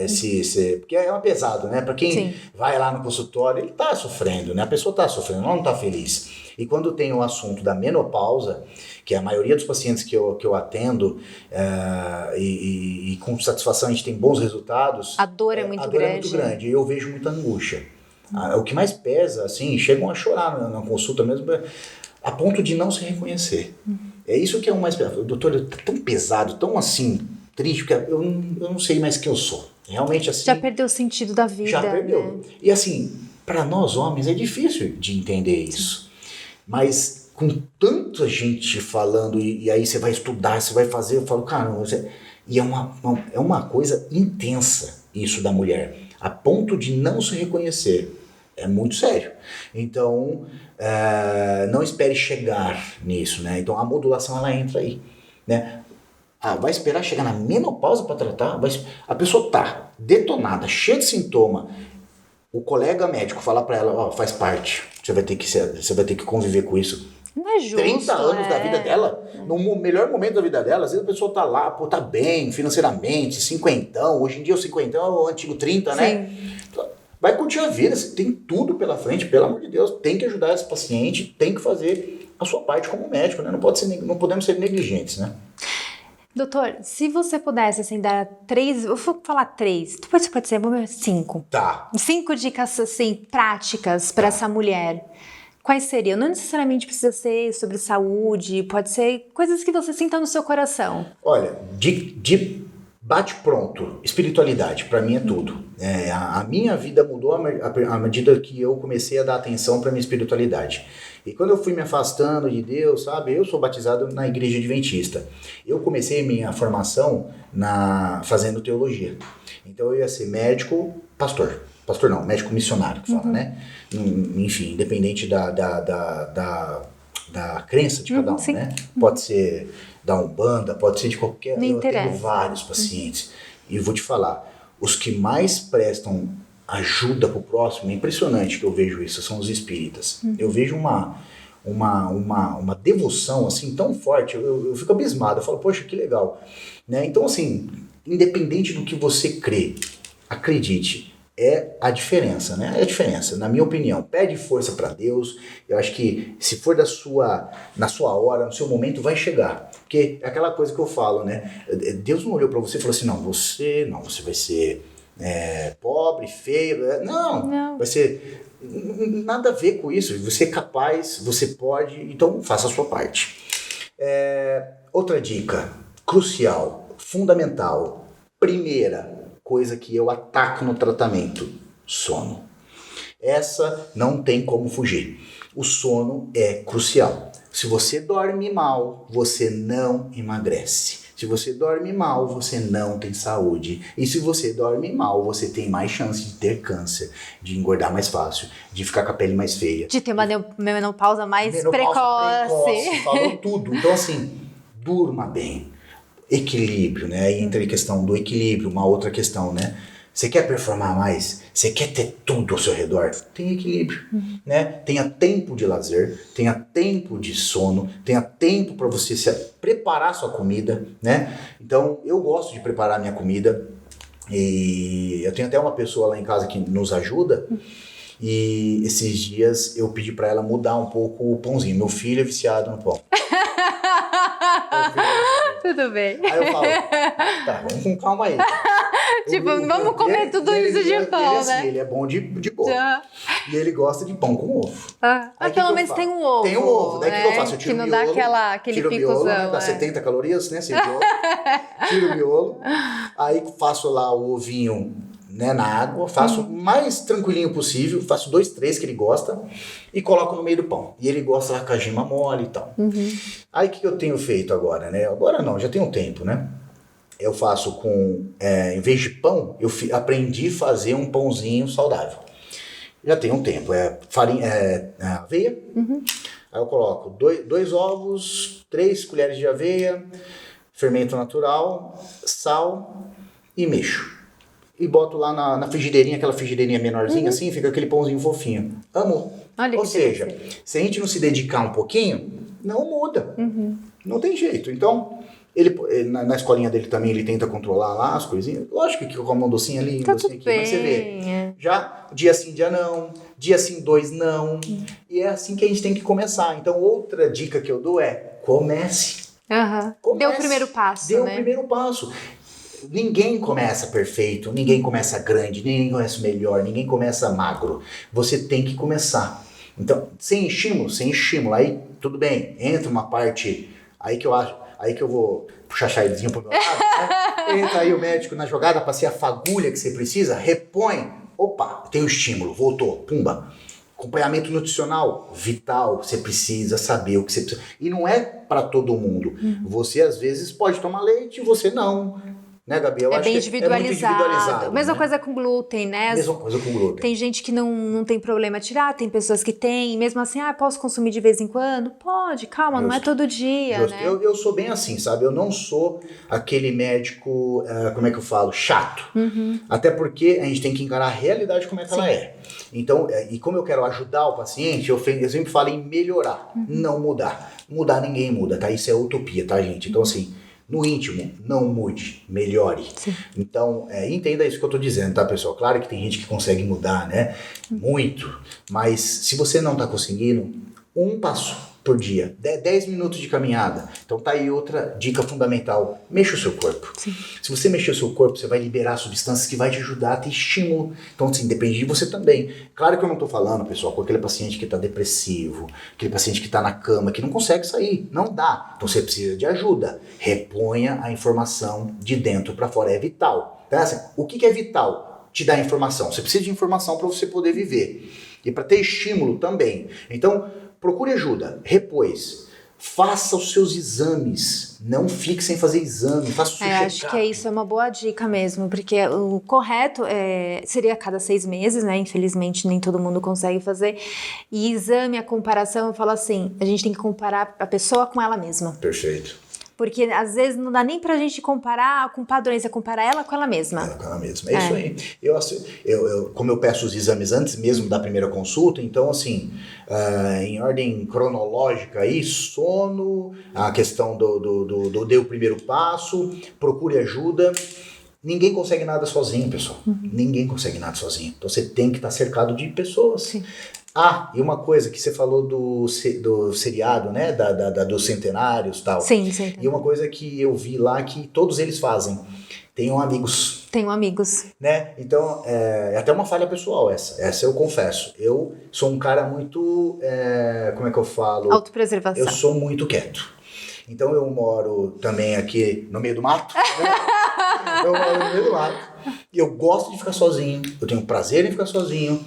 porque é pesado, né? Pra quem Sim. vai lá no consultório, ele tá sofrendo, né? A pessoa tá sofrendo, ela não tá feliz. E quando tem o assunto da menopausa, que a maioria dos pacientes que eu atendo, e com satisfação a gente tem bons resultados. A dor é muito a dor grande. é muito grande. E eu vejo muita angústia. O que mais pesa, assim, chegam a chorar na consulta mesmo, a ponto de não se reconhecer. É isso que é o mais pesado. Doutor, é tão pesado, tão assim, triste, que eu não sei mais quem eu sou. Realmente assim. Já perdeu o sentido da vida. Já perdeu. Né? E assim, para nós homens é difícil de entender isso. Mas com tanta gente falando, e aí você vai estudar, você vai fazer, eu falo, cara, e é uma coisa intensa isso da mulher, a ponto de não se reconhecer. É muito sério. Então, não espere chegar nisso, né? Então, a modulação, ela entra aí, né? Vai esperar chegar na menopausa para tratar? A pessoa tá detonada, cheia de sintoma. O colega médico falar para ela, faz parte. Você vai ter que conviver com isso. Não é justo, 30 anos da vida dela, no melhor momento da vida dela, às vezes a pessoa tá lá, tá bem financeiramente, cinquentão, hoje em dia o cinquentão é o antigo 30, né? Vai curtir a vida, você tem tudo pela frente, pelo amor de Deus, tem que ajudar esse paciente, tem que fazer a sua parte como médico, né? Não podemos ser negligentes, né? Doutor, se você pudesse, assim, dar 3, eu vou falar 3, depois pode ser 5. Tá. 5 dicas, assim, práticas para essa mulher. Quais seriam? Não necessariamente precisa ser sobre saúde, pode ser coisas que você sinta no seu coração. Olha, de bate pronto, espiritualidade, para mim é tudo. A minha vida mudou à medida que eu comecei a dar atenção para minha espiritualidade. E quando eu fui me afastando de Deus, sabe? Eu sou batizado na igreja adventista. Eu comecei minha formação fazendo teologia. Então eu ia ser médico, pastor. Pastor não, médico missionário que fala, né? Enfim, independente da crença de cada um, sim. né? Pode ser da Umbanda, pode ser de qualquer... Não interessa. Eu tenho vários pacientes. E eu vou te falar, os que mais prestam ajuda pro próximo, é impressionante que eu vejo isso, são os espíritas. Eu vejo uma devoção assim tão forte, eu fico abismado, eu falo, poxa, que legal. Né? Então assim, independente do que você crê, acredite, é a diferença, né? É a diferença, na minha opinião. Pede força para Deus. Eu acho que se for na sua hora, no seu momento, vai chegar. Porque é aquela coisa que eu falo, né? Deus não olhou para você e falou assim, você vai ser pobre, feio. Não, vai ser nada a ver com isso. Você é capaz, você pode, então faça a sua parte. Outra dica, crucial, fundamental, primeira coisa que eu ataco no tratamento, sono. Essa não tem como fugir. O sono é crucial. Se você dorme mal, você não emagrece. Se você dorme mal, você não tem saúde. E se você dorme mal, você tem mais chance de ter câncer, de engordar mais fácil, de ficar com a pele mais feia. De ter uma menopausa mais precoce. Falou tudo. Então assim, durma bem. Equilíbrio, né? Aí entra a questão do equilíbrio, uma outra questão, né? Você quer performar mais? Você quer ter tudo ao seu redor? Tem equilíbrio, né? Tenha tempo de lazer, tenha tempo de sono, tenha tempo para você preparar sua comida, né? Então, eu gosto de preparar minha comida e eu tenho até uma pessoa lá em casa que nos ajuda. E esses dias eu pedi para ela mudar um pouco o pãozinho. Meu filho é viciado no pão. Tudo bem. Aí eu falo, tá, vamos com calma aí. Tipo, vamos comer tudo isso de pão, ele, né? Ele é bom de bolo. E ele gosta de pão com ovo. Mas pelo menos tem um ovo. Tem um ovo. Daí o que eu faço? Eu tiro que não o miolo, dá aquele tiro picozão. O miolo, né? Dá 70 calorias, né? Tiro o miolo. Aí faço lá o ovinho né, na água, faço o mais tranquilinho possível, faço 2, 3 que ele gosta e coloco no meio do pão. E ele gosta lá com a gema mole e tal. Aí o que eu tenho feito agora, né? Agora não, já tem um tempo, né? Eu faço com, em vez de pão, eu aprendi a fazer um pãozinho saudável. Já tem um tempo, farinha, aveia. Aí eu coloco 2 ovos, 3 colheres de aveia, fermento natural, sal e mexo. E boto lá na frigideirinha, aquela frigideirinha menorzinha assim, fica aquele pãozinho fofinho. Amo. Olha Ou que seja, delícia. se a gente não se dedicar um pouquinho, não muda. Não tem jeito. Então, ele na escolinha dele também, ele tenta controlar lá as coisinhas. Lógico que eu como um docinho ali, um Tá docinho tudo aqui, mas você vê. bem. Já dia sim, dia não. Dia sim, 2 não. E é assim que a gente tem que começar. Então, outra dica que eu dou é comece. Comece. Deu o primeiro passo, Deu né? o primeiro passo. Ninguém começa perfeito, ninguém começa grande, ninguém começa melhor, ninguém começa magro. Você tem que começar. Então, sem estímulo, aí tudo bem, entra uma parte, aí que eu vou puxar chaidinho pro meu lado, né? Entra aí o médico na jogada para ser a fagulha que você precisa, repõe, opa, tem o estímulo, voltou, pumba. Acompanhamento nutricional, vital, você precisa saber o que você precisa. E não é para todo mundo. Você às vezes pode tomar leite e você não. Né, Gabi? Eu acho bem que individualizado. é muito individualizado. Mesma né? coisa com glúten, né? Mesma coisa com glúten. Tem gente que não tem problema tirar, tem pessoas que têm, mesmo assim, posso consumir de vez em quando? Pode, calma, não é todo dia, né? Eu sou bem assim, sabe? Eu não sou aquele médico, como é que eu falo? Chato. Até porque a gente tem que encarar a realidade como é que ela é. Então, e como eu quero ajudar o paciente, eu sempre falo em melhorar, não mudar. Mudar ninguém muda, tá? Isso é utopia, tá, gente? Então, assim, no íntimo, não mude, melhore. Sim. Então, entenda isso que eu tô dizendo, tá, pessoal? Claro que tem gente que consegue mudar, né? Muito. Mas se você não tá conseguindo, um passo por dia, 10 minutos de caminhada. Então tá aí outra dica fundamental. Mexa o seu corpo. Sim. Se você mexer o seu corpo, você vai liberar substâncias que vai te ajudar a ter estímulo. Então, assim, depende de você também. Claro que eu não tô falando, pessoal, com aquele paciente que tá depressivo, aquele paciente que tá na cama, que não consegue sair. Não dá. Então você precisa de ajuda. Reponha a informação de dentro para fora. É vital. Então, assim, o que é vital? Te dar informação. Você precisa de informação para você poder viver. E para ter estímulo também. Então, procure ajuda, repôs, faça os seus exames, não fique sem fazer exame, faça o seu check-up. Acho que isso é uma boa dica mesmo, porque o correto seria a cada 6 meses, né? Infelizmente nem todo mundo consegue fazer. E exame, a comparação, eu falo assim, a gente tem que comparar a pessoa com ela mesma. Perfeito. Porque às vezes não dá nem pra gente comparar com padrões, é comparar ela com ela mesma. Ela com ela mesma, é isso aí. Como eu peço os exames antes mesmo da primeira consulta, então assim, em ordem cronológica aí, sono, a questão do dê o primeiro passo, procure ajuda. Ninguém consegue nada sozinho, pessoal. Ninguém consegue nada sozinho. Então você tem que estar cercado de pessoas. Sim. E uma coisa que você falou do seriado, né, dos centenários e tal. Sim, sim. E uma coisa que eu vi lá que todos eles fazem. Tenham amigos. Tenho amigos. Né? Então, é até uma falha pessoal essa eu confesso. Eu sou um cara muito, como é que eu falo? Autopreservação. Eu sou muito quieto. Então eu moro também aqui no meio do mato. Né? Eu moro no meio do mato. E eu gosto de ficar sozinho. Eu tenho prazer em ficar sozinho.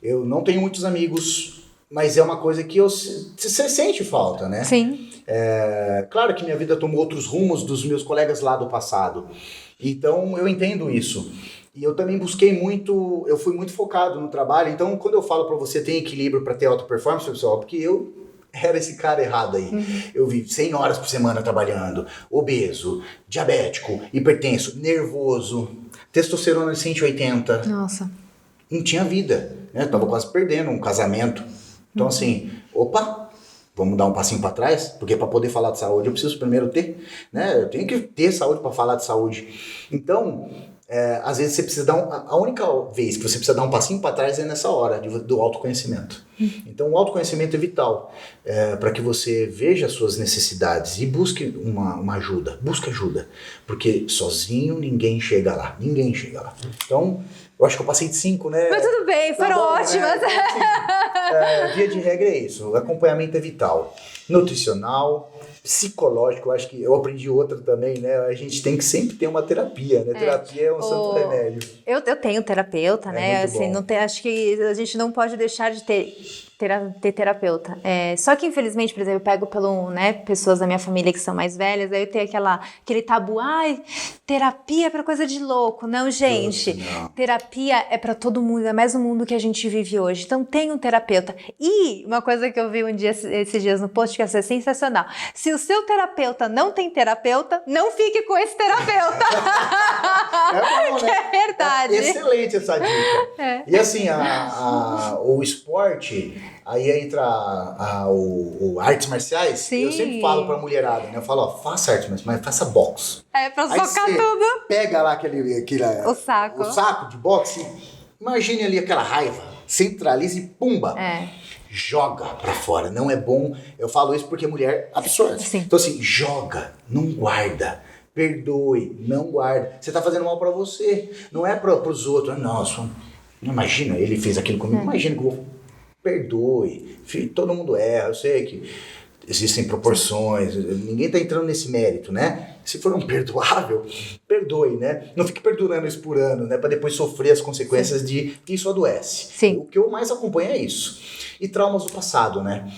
Eu não tenho muitos amigos, mas é uma coisa que você sente falta, né? Sim. Claro que minha vida tomou outros rumos dos meus colegas lá do passado. Então eu entendo isso. E eu também eu fui muito focado no trabalho. Então quando eu falo pra você ter equilíbrio pra ter alta performance, pessoal, porque eu era esse cara errado aí. Eu vi 100 horas por semana trabalhando, obeso, diabético, hipertenso, nervoso, testosterona de 180. Nossa. Não tinha vida, né? Eu tava quase perdendo um casamento. Então assim, vamos dar um passinho para trás, porque para poder falar de saúde eu preciso primeiro ter, né? Eu tenho que ter saúde para falar de saúde. Então, às vezes você precisa a única vez que você precisa dar um passinho para trás é nessa hora do autoconhecimento. Então, o autoconhecimento é vital para que você veja as suas necessidades e busque uma ajuda. Busque ajuda, porque sozinho ninguém chega lá. Ninguém chega lá. Então, eu acho que eu passei de 5, né? Mas tudo bem, foram ótimas. Né? Então, assim, via de regra é isso. O acompanhamento é vital. Nutricional, psicológico, eu acho que eu aprendi outra também, né? A gente tem que sempre ter uma terapia, né? Terapia é um santo remédio. Eu tenho terapeuta, né? Assim, muito bom. acho que a gente não pode deixar de ter terapeuta. Só que, infelizmente, por exemplo, eu pego pessoas da minha família que são mais velhas, aí eu tenho aquele tabu, terapia é pra coisa de louco. Não, gente, Não. terapia é pra todo mundo, é mais o mundo que a gente vive hoje. Então, tem um terapeuta. E uma coisa que eu vi esses dias no post que é sensacional. Se o seu terapeuta não tem terapeuta, não fique com esse terapeuta. É bom, né? É verdade. É excelente essa dica. E assim, o esporte, aí entra o artes marciais. Sim. Eu sempre falo pra mulherada, né? Eu falo, faça artes marciais, mas faça boxe. Pra socar tudo. Pega lá o saco de boxe, imagine ali aquela raiva, centraliza e pumba. Joga pra fora, não é bom. Eu falo isso porque mulher absorve. Sim. Então assim, joga, não guarda. Perdoe, não guarda. Você tá fazendo mal pra você, não é pros outros. Nossa, imagina, ele fez aquilo comigo, imagina que eu vou... Perdoe, todo mundo erra, eu sei que existem proporções, ninguém tá entrando nesse mérito, né? Se for um perdoável, perdoe, né? Não fique perdurando isso por ano, né? Pra depois sofrer as consequências de que isso adoece. Sim. O que eu mais acompanho é isso. E traumas do passado, né?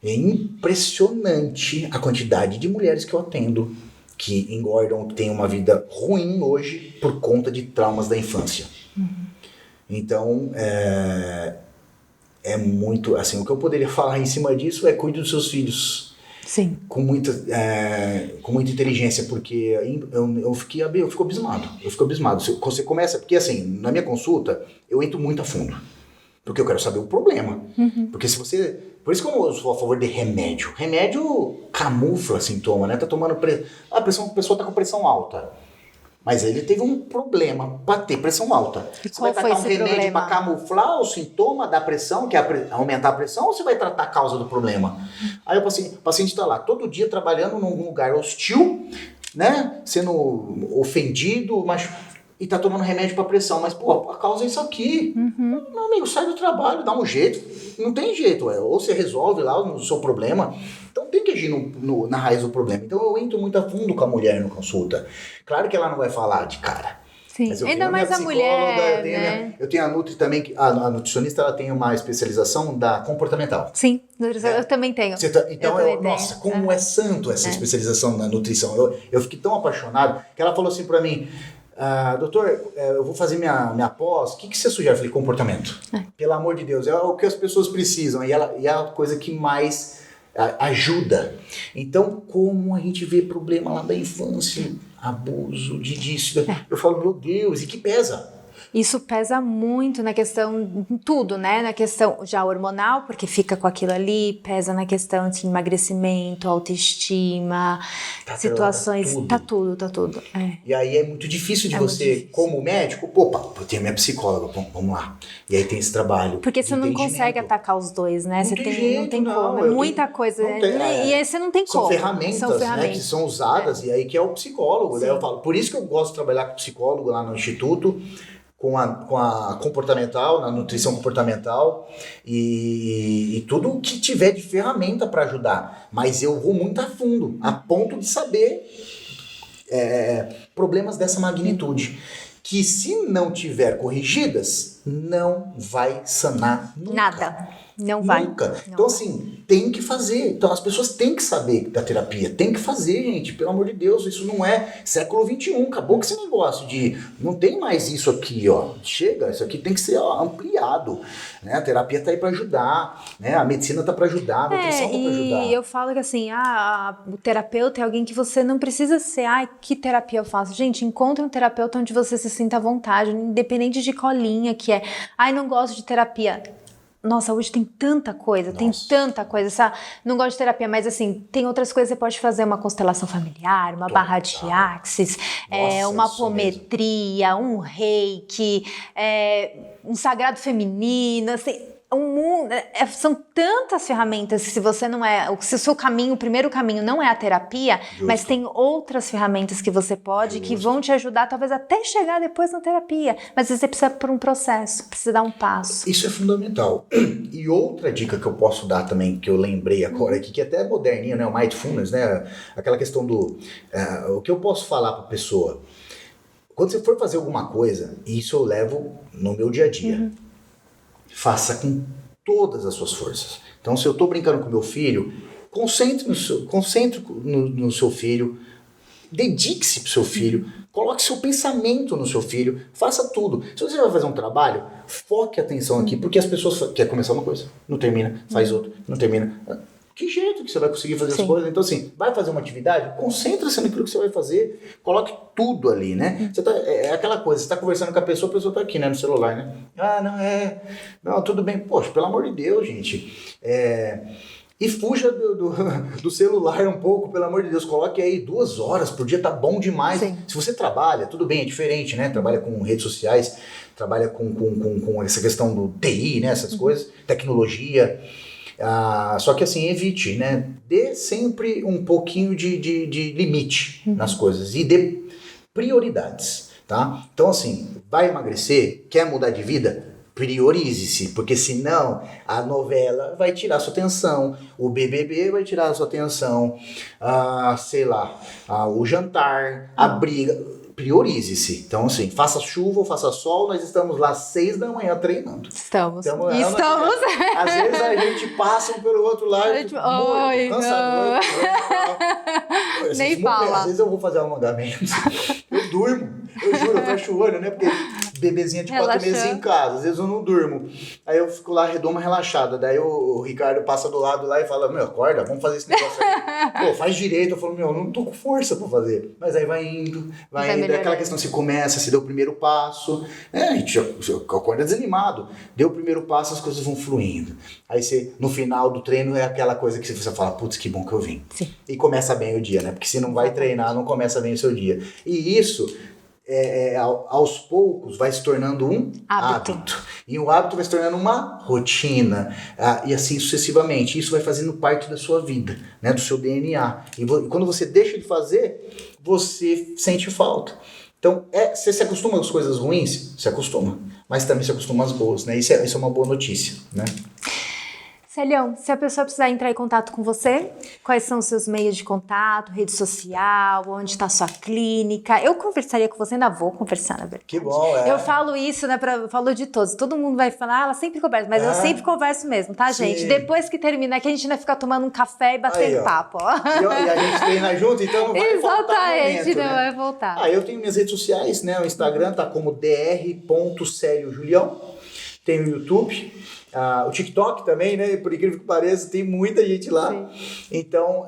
É impressionante a quantidade de mulheres que eu atendo que engordam, que têm uma vida ruim hoje por conta de traumas da infância. Então, é muito, assim, o que eu poderia falar em cima disso é cuide dos seus filhos. Sim. Com muita inteligência, porque eu fico abismado. Você começa, porque assim, na minha consulta, eu entro muito a fundo. Porque eu quero saber o problema. Porque se você... Por isso que eu sou a favor de remédio. Remédio camufla sintoma, né? Tá tomando a pessoa tá com pressão alta. Mas ele teve um problema para ter pressão alta. Você vai tratar um remédio para camuflar o sintoma da pressão, que é aumentar a pressão, ou você vai tratar a causa do problema? Aí o paciente está lá todo dia trabalhando num lugar hostil, né? Sendo ofendido, mas... E tá tomando remédio para pressão, mas, a causa é isso aqui. Meu amigo, sai do trabalho, dá um jeito. Não tem jeito, ou você resolve lá o seu problema. Então tem que agir na raiz do problema. Então eu entro muito a fundo com a mulher no consulta. Claro que ela não vai falar de cara. Sim, ainda mais a mulher, eu tenho a Nutri também, a nutricionista, ela tem uma especialização da comportamental. Sim, eu também tenho. Nossa, como é santo essa especialização na nutrição. Eu fiquei tão apaixonado que ela falou assim pra mim... doutor, eu vou fazer minha pós, o que você sugere? Eu falei, comportamento. Pelo amor de Deus, é o que as pessoas precisam e é a coisa que mais ajuda. Então, como a gente vê problema lá da infância, abuso, disso, eu falo, meu Deus, e que pesa? Isso pesa muito na questão, tudo, né? Na questão já hormonal, porque fica com aquilo ali, pesa na questão de emagrecimento, autoestima, situações, tá tudo. E aí é muito difícil de você, como médico, eu tenho minha psicóloga, vamos lá. E aí tem esse trabalho. Porque você não consegue atacar os dois, né? Não tem como, é muita coisa. E aí você não tem como. São ferramentas, né, que são usadas, e aí que é o psicólogo, né? Eu falo, por isso que eu gosto de trabalhar com psicólogo lá no Instituto, com a comportamental, na nutrição comportamental e tudo o que tiver de ferramenta para ajudar. Mas eu vou muito a fundo, a ponto de saber problemas dessa magnitude, que se não tiver corrigidas, não vai sanar nunca. Nada. Não vai. Nunca. Então, assim, tem que fazer. Então, as pessoas têm que saber da terapia. Tem que fazer, gente. Pelo amor de Deus, isso não é século XXI. Acabou com esse negócio de... Não tem mais isso aqui, ó. Chega, isso aqui tem que ser ampliado. Né? A terapia tá aí para ajudar. Né? A medicina tá para ajudar. A nutrição tá para ajudar. E eu falo que, assim, o terapeuta é alguém que você não precisa ser... que terapia eu faço? Gente, encontre um terapeuta onde você se sinta à vontade, independente de qual linha que é. Não gosto de terapia. Nossa, hoje tem tanta coisa, sabe? Não gosto de terapia, mas assim, tem outras coisas que você pode fazer, uma constelação familiar, uma barra de axis, uma apometria, um reiki, um sagrado feminino, assim, o mundo, são tantas ferramentas, se você não é, se o seu caminho, o primeiro caminho não é a terapia, Justo. mas tem outras ferramentas que você pode, que vão te ajudar talvez até chegar depois na terapia, mas você precisa por um processo, precisa dar um passo. Isso é fundamental. E outra dica que eu posso dar também, que eu lembrei agora aqui, que até é moderninha, né, o mindfulness, né, aquela questão do, o que eu posso falar para a pessoa, quando você for fazer alguma coisa, e isso eu levo no meu dia a dia, faça com todas as suas forças. Então, se eu estou brincando com meu filho, concentre no seu filho, dedique-se para o seu filho, coloque seu pensamento no seu filho, faça tudo. Se você vai fazer um trabalho, foque a atenção aqui, porque as pessoas querem começar uma coisa, não termina, faz outra, não termina. Que jeito que você vai conseguir fazer as coisas? Então, assim, vai fazer uma atividade, concentra-se naquilo que você vai fazer, coloque tudo ali, né? Você é aquela coisa, você está conversando com a pessoa está aqui, né, no celular, né? Não, tudo bem. Poxa, pelo amor de Deus, gente. E fuja do celular um pouco, pelo amor de Deus. Coloque aí 2 horas por dia, tá bom demais. Sim. Se você trabalha, tudo bem, é diferente, né? Trabalha com redes sociais, trabalha com essa questão do TI, né? Essas coisas, tecnologia. Só que assim, evite, né? Dê sempre um pouquinho de limite nas coisas e dê prioridades, tá? Então assim, vai emagrecer, quer mudar de vida? Priorize-se, porque senão a novela vai tirar sua atenção, o BBB vai tirar sua atenção, o jantar, a briga. Priorize-se. Então, assim, faça chuva ou faça sol, nós estamos lá às 6 da manhã treinando. Estamos. Às vezes a gente passa um pelo outro lado, cansa. Nem fala. Às vezes eu vou fazer alongamento, eu durmo, eu juro, eu fecho o olho, né? Porque bebezinha de 4 meses em casa, às vezes eu não durmo. Aí eu fico lá, dou uma relaxada. Daí o Ricardo passa do lado lá e fala, acorda, vamos fazer esse negócio aí. Pô, faz direito. Eu falo, não tô com força pra fazer. Mas aí vai indo. É aquela questão, se começa, se deu o primeiro passo, a gente já acorda desanimado. Deu o primeiro passo, as coisas vão fluindo. Aí você, no final do treino, é aquela coisa que você fala, putz, que bom que eu vim. Sim. E começa bem o dia, né? Porque se não vai treinar, não começa bem o seu dia. E isso... aos poucos vai se tornando um hábito. E o hábito vai se tornando uma rotina. E assim sucessivamente. Isso vai fazendo parte da sua vida, né, do seu DNA. E quando você deixa de fazer, você sente falta. Então, você se acostuma com as coisas ruins? Se acostuma. Mas também se acostuma às boas, né? Isso é uma boa notícia, né? Celião, se a pessoa precisar entrar em contato com você, quais são os seus meios de contato, rede social, onde está a sua clínica? Eu conversaria com você, ainda vou conversar, na verdade. Que bom, Eu falo isso, né, eu falo de todos. Todo mundo vai falar, ela sempre conversa, mas eu sempre converso mesmo, tá, gente? Sim. Depois que termina aqui, a gente ainda fica tomando um café e batendo papo, ó. E a gente treina junto, então não vai voltar Exatamente, não vai voltar. Eu tenho minhas redes sociais, né? O Instagram tá como dr.celiojulião. Tem o YouTube. O TikTok também, né? Por incrível que pareça, tem muita gente lá. Sim. Então,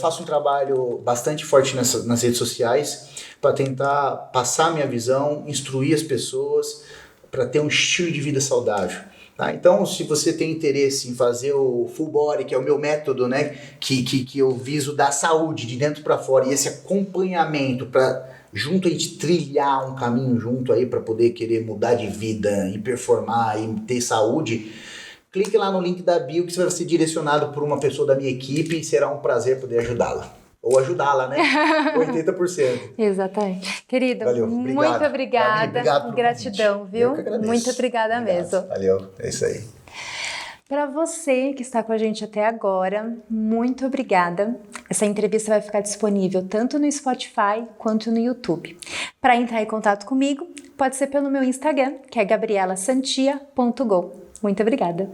faço um trabalho bastante forte nas redes sociais para tentar passar minha visão, instruir as pessoas para ter um estilo de vida saudável. Tá? Então, se você tem interesse em fazer o Full Body, que é o meu método, né? Que eu viso dar saúde de dentro para fora e esse acompanhamento para... junto a gente trilhar um caminho junto aí para poder querer mudar de vida e performar e ter saúde, clique lá no link da bio que você vai ser direcionado por uma pessoa da minha equipe e será um prazer poder ajudá-la. Ou ajudá-la, né? 80%. Exatamente. Querido, valeu, muito obrigada. Obrigado gratidão, viu? Eu que agradeço. Muito obrigada mesmo. Valeu, é isso aí. Para você que está com a gente até agora, muito obrigada. Essa entrevista vai ficar disponível tanto no Spotify quanto no YouTube. Para entrar em contato comigo, pode ser pelo meu Instagram, que é gabrielasantia.go. Muito obrigada.